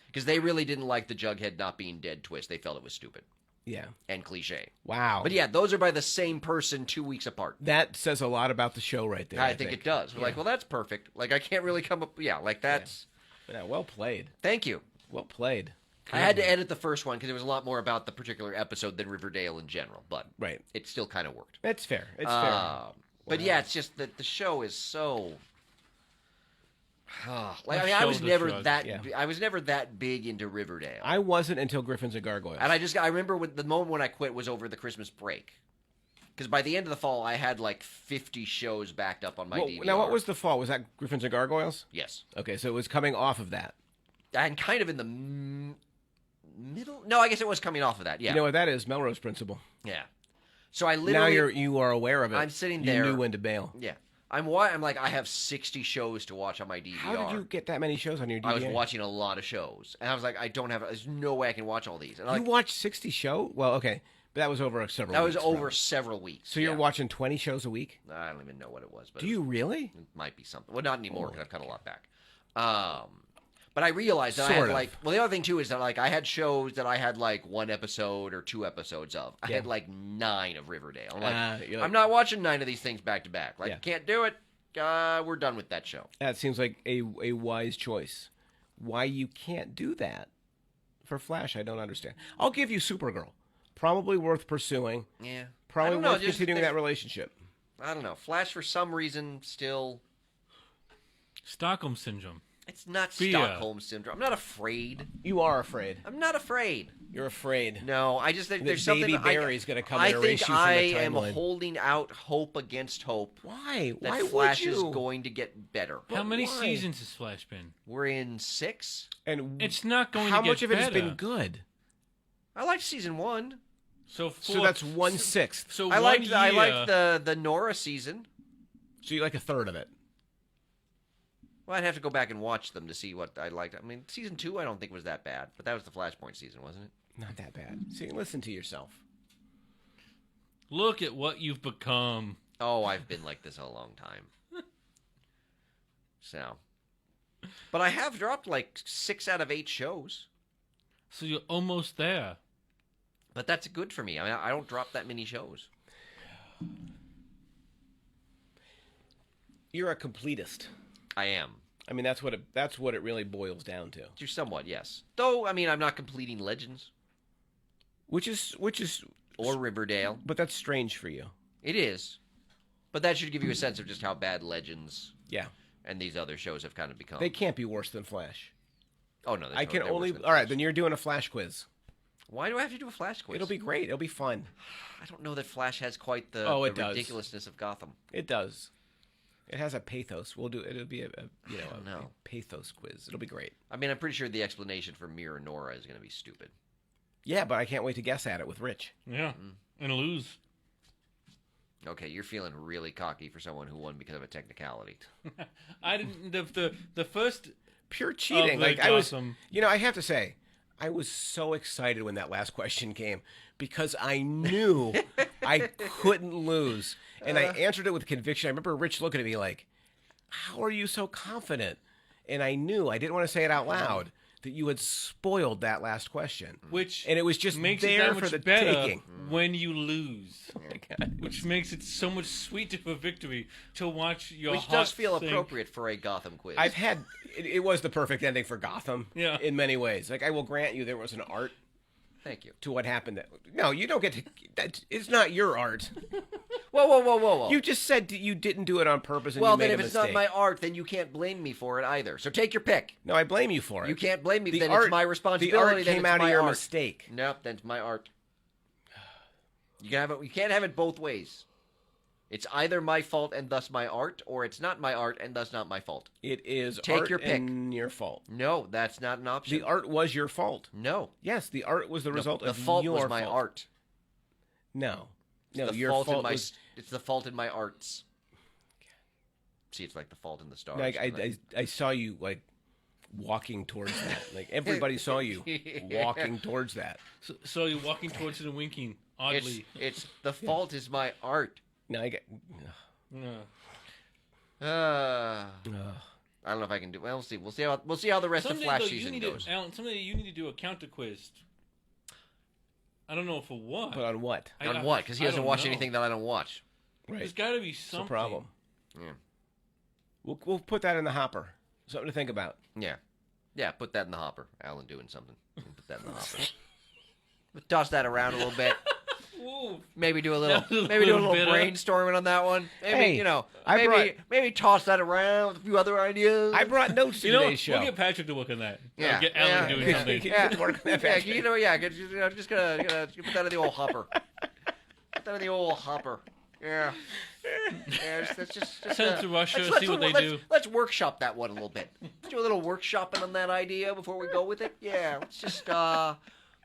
Because they really didn't like the Jughead not being dead twist. They felt it was stupid Yeah. and cliche. Wow. But yeah, those are by the same person 2 weeks apart. That says a lot about the show right there. I think it does. We're like, well, that's perfect. Like, I can't really come up. Yeah, like that's. Yeah, well played. Thank you. Well played. I had to edit the first one because it was a lot more about the particular episode than Riverdale in general, but Right. it still kind of worked. It's fair. It's fair. But yeah, it's just that the show is so. Like, I A mean, I was shoulder never shrug. that. Yeah. I was never that big into Riverdale. I wasn't until Griffins and Gargoyles. And I remember the moment when I quit was over the Christmas break. Because by the end of the fall, I had like 50 shows backed up on my Well, DVR. now, what was the fall? Was that Griffins and Gargoyles? Yes. Okay, so it was coming off of that. And kind of in the middle. No, I guess it was coming off of that. Yeah. You know what that is? Melrose Principle. Yeah. So I Now literally. you are aware of it. I'm sitting You there- knew when to bail. Yeah. I'm like, I have 60 shows to watch on my DVR. How did you get that many shows on your DVR? I was watching a lot of shows. And I was like, there's no way I can watch all these. And You like, watched 60 shows? Well, okay. But that was over several that weeks. was over probably. several weeks. So you're yeah. watching 20 shows a week? I don't even know what it was. But Do you really? It might be something. Well, not anymore because I've cut a lot back. But I realized that I Sort had of. the other thing too is that I had shows that I had 1 episode or 2 episodes of. I Yeah. had 9 of Riverdale. I'm you're like- I'm not watching 9 of these things back to back. Yeah. Can't do it. We're done with that show. That seems like a wise choice. Why you can't do that for Flash, I don't understand. I'll give you Supergirl. Probably worth pursuing. Yeah. Probably I don't know, worth just continuing there's- that relationship. I don't know. Flash for some reason still. Stockholm syndrome. It's not Fear. Stockholm syndrome. I'm not afraid. You are afraid. I'm not afraid. You're afraid. No, I just think That there's something. Baby Barry's gonna come I and erase think you from I the am timeline. holding out hope against hope Why? that Why Flash would is you? going to get better. How many why? seasons has Flash been? We're in 6. And It's not going how to get much of it better. has been good? I liked season 1. So So that's 1/6. So I liked one year, the Nora season. So you like a third of it. Well, I'd have to go back and watch them to see what I liked. I mean, season 2 I don't think was that bad, but that was the Flashpoint season, wasn't it? Not that bad. See, listen to yourself. Look at what you've become. Oh, I've been like this a long time. So, but I have dropped 6 out of 8 shows. So you're almost there. But that's good for me. I mean, I don't drop that many shows. You're a completist. I am. I mean, that's what it really boils down to. To somewhat, yes. Though, I mean, I'm not completing Legends Which is, or Riverdale. but that's strange for you. It is. But that should give you a sense of just how bad Legends Yeah, and these other shows have kind of become. they can't be worse than Flash. Oh, no. I can they're only. worse than All right, Flash. then you're doing a Flash quiz. Why do I have to do a Flash quiz? It'll be great. It'll be fun. I don't know that Flash has quite the, Oh, the it does. ridiculousness of Gotham. It does. It has a pathos. It'll be a know. pathos quiz. It'll be great. I mean, I'm pretty sure the explanation for Mirror Nora is going to be stupid. Yeah, but I can't wait to guess at it with Rich. Yeah. And lose. Okay, you're feeling really cocky for someone who won because of a technicality. I didn't. The first. Pure cheating. the Like I was, Gotham. I have to say, I was so excited when that last question came because I knew I couldn't lose, and I answered it with conviction. I remember Rich looking at me like, "How are you so confident?" And I knew I didn't want to say it out loud that you had spoiled that last question, Which and it was just makes it there that for much the better taking. when you lose. Oh my God. Which makes it so much sweeter for victory to watch your Which heart does feel sink. appropriate for a Gotham quiz. I've had it was the perfect ending for Gotham. Yeah. In many ways, like I will grant you, there was an art Thank you. to what happened. No, you don't get to. It's not your art. Whoa. You just said you didn't do it on purpose, and Well, you made then a if it's mistake. not my art, then you can't blame me for it either. So take your pick. No, I blame you for it. You can't blame me. The Then art, it's my The responsibility. art then came it's out of my your art. mistake. Nope, then it's my art. You can have it. You can't have it both ways. It's either my fault and thus my art, or it's not my art and thus not my fault. It is Take art your pick. and your fault. No, that's not an option. The art was your fault. No. Yes, the art was the result The of fault your was my fault. art. No, The your fault fault in my. was. It's the fault in my arts. See, it's like the fault in the stars. Like, isn't it? I saw you like walking towards that. Like everybody saw you walking towards that. So you're walking towards it and winking oddly. It's the fault is my art. No, I get. Yeah. I don't know if I can do. Well, we'll see. We'll see how the rest of Someday, Flash though, you season need goes. to, Alan, someday you need to do a counter quiz. I don't know for what. But on what? On what? Because he I doesn't don't watch know. anything that I don't watch. Right. There's got to be That's something. the problem. Yeah. We'll put that in the hopper. Something to think about. Yeah. Put that in the hopper. Alan doing something. Put that in the hopper. Toss that around a little bit. Ooh. Maybe do a That little. was a Maybe do a little little bitter. brainstorming on that one. Maybe Hey, I maybe toss that around with a few other ideas. I brought notes to You know, today's show. we'll get Patrick to work on that. Yeah, Get Alan doing yeah. something. Yeah. Work on that, Yeah, Patrick. just gonna put that in the old hopper. Put that in the old hopper. Yeah. Let's just Send it to Russia, let's- see what they let's- do. Let's workshop that one a little bit. Let's do a little workshopping on that idea before we go with it. Yeah, let's just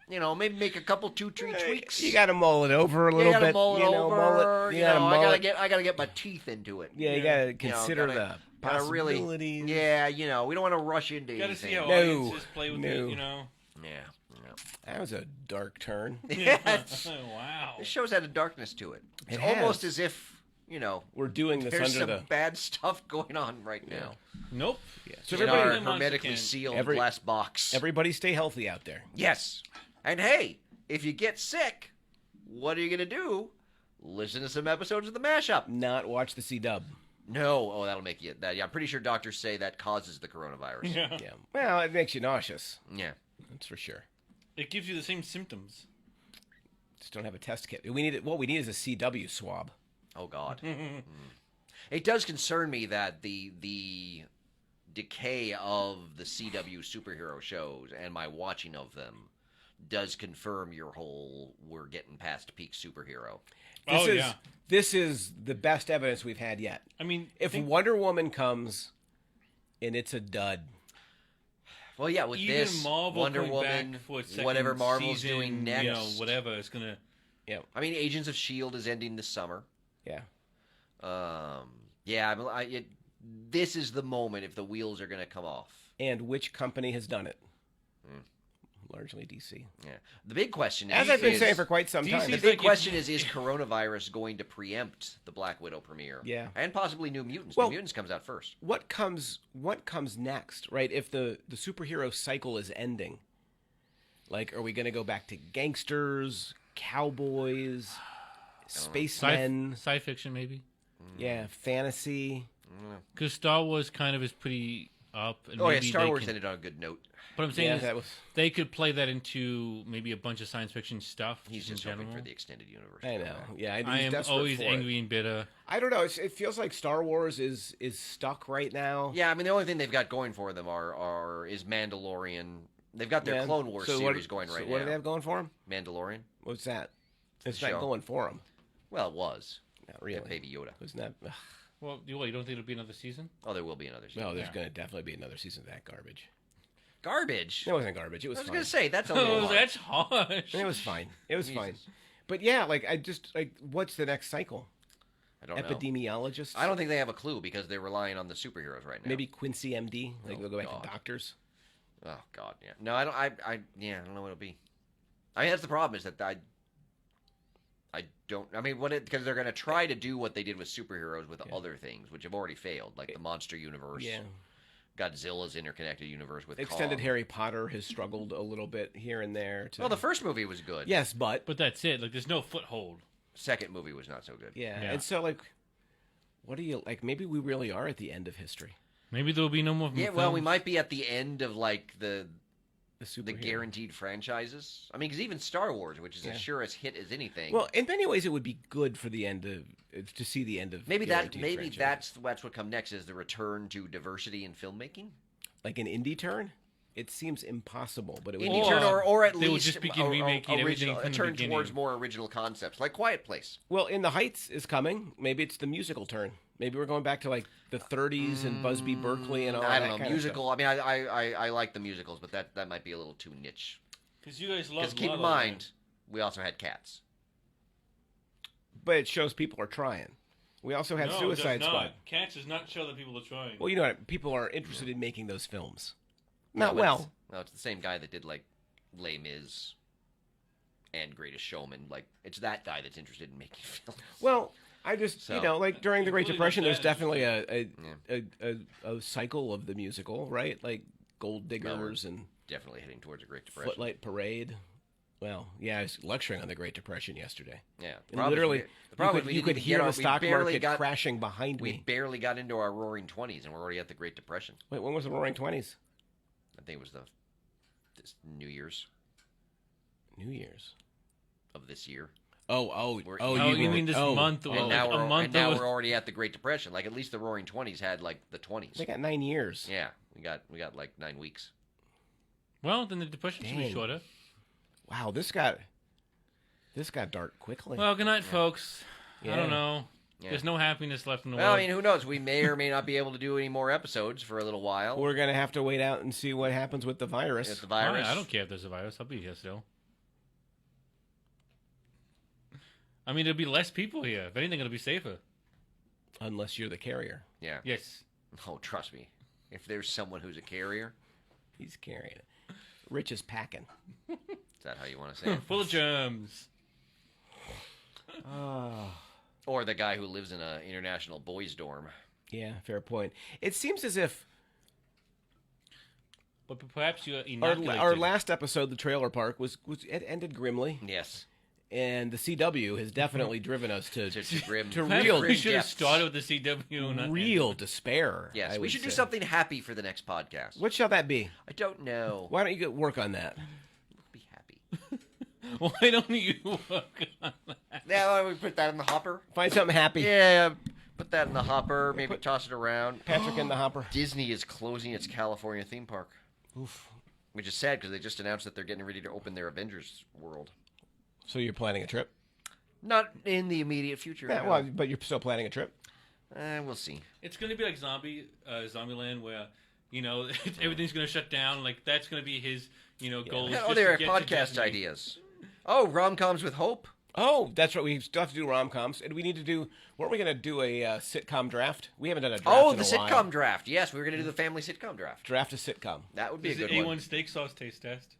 maybe make a couple 2-3 tweaks. You got to mull it over a You little gotta bit. mull it over. You gotta mull it. I gotta get my teeth into it. Yeah, you got to consider gotta- the Gotta really, possibilities. yeah, we don't want to rush into Got to see anything. how No, audiences play with no. it, you know? Yeah. That was a dark turn. Yeah. Wow. This show's had a darkness to it. It's It has. almost as if, you know, We're doing this there's under some the. bad stuff going on right now. Nope. Yeah. So In everybody, our Monster hermetically can. sealed glass box. everybody stay healthy out there. Yes. And hey, if you get sick, what are you going to do? Listen to some episodes of the Mashup. Not watch the C-Dub. No. Oh, that'll make you that. Yeah, I'm pretty sure doctors say that causes the coronavirus. Yeah. Yeah. Well, it makes you nauseous. Yeah. That's for sure. It gives you the same symptoms. Just don't have a test kit. We need it. What we need is a CW swab. Oh God. It does concern me that the decay of the CW superhero shows and my watching of them does confirm your whole we're getting past peak superhero. This is the best evidence we've had yet. I mean, If Wonder Woman comes and it's a dud, Well, yeah, with even this Marvel Wonder coming Woman, back for its second whatever Marvel's season, doing next, you know, whatever, it's gonna. yeah, I mean, Agents of Shield is ending this summer. yeah. Yeah, this is the moment if the wheels are going to come off. And which company has done it? Largely DC. Yeah. The big question is, As I've been saying for quite some time. the big question is coronavirus going to preempt the Black Widow premiere? Yeah. And possibly New Mutants. Well, New Mutants comes out first. What comes next, right? If the superhero cycle is ending, like, are we going to go back to gangsters, cowboys, spacemen? Sci fiction, maybe. Yeah, fantasy. Because Star Wars kind of is pretty up. And Oh, yeah, maybe Star they Wars can- ended on a good note. But I'm saying Yeah, is that was. they could play that into maybe a bunch of science fiction stuff. He's in just general. hoping for the extended universe. I know. Yeah, I he's am desperate always for it. angry and bitter. I don't know. It feels like Star Wars is stuck right now. Yeah, I mean, the only thing they've got going for them is Mandalorian. They've got their Yeah. Clone Wars So series going right now. What do they have going for them? Mandalorian? What's that? It's Show. not going for them. Well, it was. Not Yeah, really. Baby Yoda. Wasn't that? Ugh. Well, you don't think it'll be another season? Oh, there will be another season. No, there's Yeah. going to definitely be another season of that garbage. Garbage? It wasn't garbage. It I was was fine. going to say, that's a little Oh, harsh. that's harsh. It was fine. It was fine. Jesus. But yeah, like I just like, what's the next cycle? I don't know. Epidemiologists? I don't think they have a clue because they're relying on the superheroes right now. Maybe Quincy MD. Like they'll go back God. to doctors. Oh God, yeah. No, I don't. I don't know what it'll be. I mean, that's the problem is that I don't. I mean, because they're going to try to do what they did with superheroes with other things, which have already failed, like the Monster Universe. Yeah. Godzilla's interconnected universe with Extended Kong. Harry Potter has struggled a little bit here and there. Well, the first movie was good. yes, but But that's it. Like, there's no foothold. Second movie was not so good. yeah. Yeah. And so like, what do you like? Maybe we really are at the end of history. Maybe there'll be no more. Yeah, films. well, we might be at the end of like the The guaranteed franchises. I mean, because even Star Wars, which is Yeah. as sure as hit as anything. Well, in many ways, it would be good for the end of to see the end of maybe guaranteed maybe franchises. that's what come next is the return to diversity in filmmaking. like an indie turn. It seems impossible, but it would Indie be turn, or at they would least just begin remaking everything original, from a the turn beginning. towards more original concepts, like Quiet Place. Well, In the Heights is coming. Maybe it's the musical turn. Maybe we're going back to like the 30s and Busby Berkeley and all I that don't know, kind musical. I mean, I like the musicals, but that might be a little too niche. Because you guys love. Because keep La in La Land. mind, we also had Cats. stuff. But it shows people are trying. We also had No, it Suicide does Squad. not. Cats does not show that people are trying. Well, you know what? People are interested in making those films. No, Not but well. No, it's the same guy that did like Les Mis and Greatest Showman. Like it's that guy that's interested in making films. Well, I just So- like during the Great Including Depression, there's that, definitely a cycle of the musical, right? Like Gold Diggers and Definitely heading towards a Great Depression. Footlight Parade. Well, yeah, I was lecturing on the Great Depression yesterday. Yeah, And literally, the problem is you we could didn't hear get the stock we barely market got, crashing behind We me. barely got into our Roaring '20s, and we're already at the Great Depression. Wait, when was the Roaring Twenties? I think it was this New Year's New Year's. of this year. Oh, We're- oh! Oh, you mean this oh, month? oh. And now, a month and now of- we're already at the Great Depression. Like at least the Roaring '20s had like the '20s. They got 9 years. Yeah, we got like 9 weeks. Well, then the depression should be Dang. shorter. Wow, this got dark quickly. Well, good night, folks. I Yeah. don't know. Yeah. There's no happiness left in the Well, world. I mean, who knows? We may or may not be able to do any more episodes for a little while. We're gonna have to wait out and see what happens with the virus. If the virus. I don't care if there's a virus. I'll be here still. I mean, there'll be less people here. If anything, it'll be safer. Unless you're the carrier. Yeah. Yes. Oh, trust me. If there's someone who's a carrier, He's carrying it. Rich is packing. is that how you want to say it? Full of germs. Or the guy who lives in an international boys' dorm. Yeah, fair point. It seems as if But perhaps you're our inoculated. last episode, the trailer park, it ended grimly, Yes. and the CW has definitely driven us to Grim. to Perhaps real we should have depths. started with the CW. And not- real despair. Yes, I we would should do say. something happy for the next podcast. What shall that be? I don't know. Why don't you get work on that? Be happy. Why don't you work on that? Now we put that in the hopper. Find something happy. Yeah, put that in the hopper. Maybe toss it around. Patrick in the hopper. Disney is closing its California theme park, Oof. which is sad because they just announced that they're getting ready to open their Avengers World. So you're planning a trip? Not in the immediate future. Yeah, no. well, but you're still planning a trip. We'll see. It's going to be like Zombieland, where everything's going to shut down. Like that's going to be his goal. is Oh, just there to are get to podcast Disney. ideas. Oh, rom-coms with hope. Oh, that's right. We still have to do rom-coms, and we need to do. Weren't we going to do a sitcom draft? We haven't done a draft. Oh, in the a sitcom while. draft. Yes, we were going to do the family sitcom draft. Draft a sitcom. That would be Is a it good A1 one. steak sauce taste test?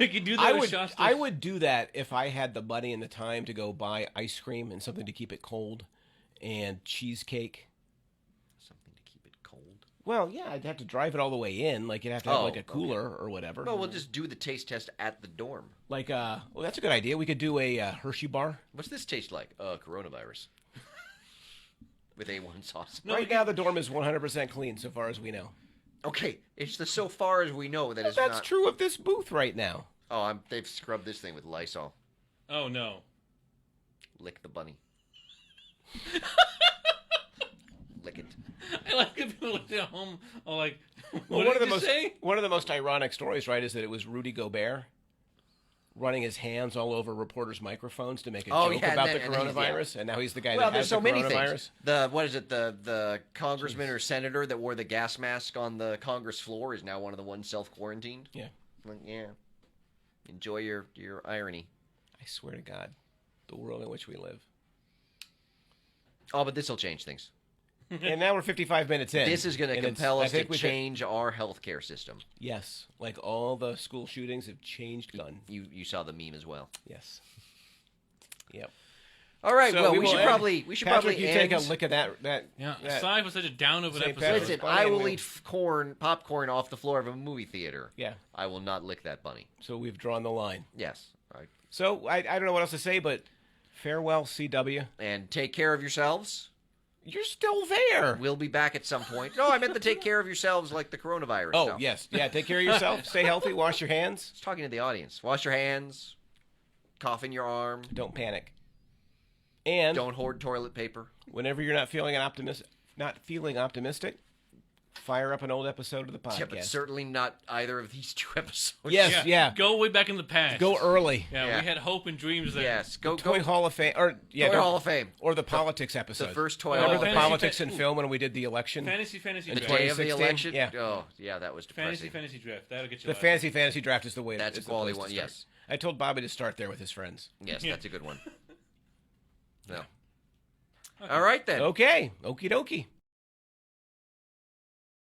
We could do that I with would. Shasta. I would do that if I had the money and the time to go buy ice cream and something to keep it cold, and cheesecake. Something to keep it cold. Well, yeah, I'd have to drive it all the way in. Like you'd have to have Oh, like a okay. cooler or whatever. Well, we'll just do the taste test at the dorm. Like, well, that's a good idea. We could do a Hershey bar. What's this taste like? Coronavirus. With A1 sauce. No, Right now, the dorm is 100% clean, so far as we know. Okay, it's the so far as we know that it's That's not. true of this booth right now. Oh, they've scrubbed this thing with Lysol. Oh no. Lick the bunny. Lick it. I like if people at home are like, Well, what one did of you the most say? one of the most ironic stories, right, is that it was Rudy Gobert running his hands all over reporters' microphones to make a Oh, joke yeah, about and the then- and he's- coronavirus, and now he's the guy Well, that there's has so the many coronavirus. things. The congressman or senator that wore the gas mask on the Congress floor is now one of the ones self-quarantined. Yeah, Like, yeah. Enjoy your irony. I swear to God, the world in which we live. Oh, but this will change things. And now we're 55 minutes in. This is going to and compel I us to think we could- change our healthcare system. Yes, like all the school shootings have changed gun. You saw the meme as well. Yes. Yep. All right. So well, we will should end- probably Patrick, you take a end. lick of that. Yeah. that- Aside from such a down of an St. episode. Patrick's Listen, Bunny I and will we'll- eat popcorn off the floor of a movie theater. Yeah. I will not lick that bunny. So we've drawn the line. Yes. All right. So I don't know what else to say, but farewell, CW. And take care of yourselves. You're still there. We'll be back at some point. No, I meant to take care of yourselves like the coronavirus. Oh, stuff. yes. Yeah, take care of yourself. Stay healthy. Wash your hands. Just talking to the audience. Wash your hands. Cough in your arm. Don't panic. And Don't hoard toilet paper. whenever you're not feeling optimistic, fire up an old episode of the podcast. Yeah, but certainly not either of these two episodes. Yes, yeah. Go way back in the past. Go early. Yeah, Yeah. we had hope and dreams there. Yes. Go Toy Hall of Fame, or yeah, Toy don't- Hall of Fame. or the politics episode. The first Toy Oh, Hall Remember of the Fame. fantasy politics fa- in film when we did the election? Fantasy The draft. day of the 2016? election. Yeah. Oh, yeah, that was depressing. Fantasy draft. That'll get you. The laughing. fantasy draft is the way. That's is a the quality place to one. start. Yes. I told Bobby to start there with his friends. Yes, Yeah. that's a good one. No. All right then. Okay, okie dokie.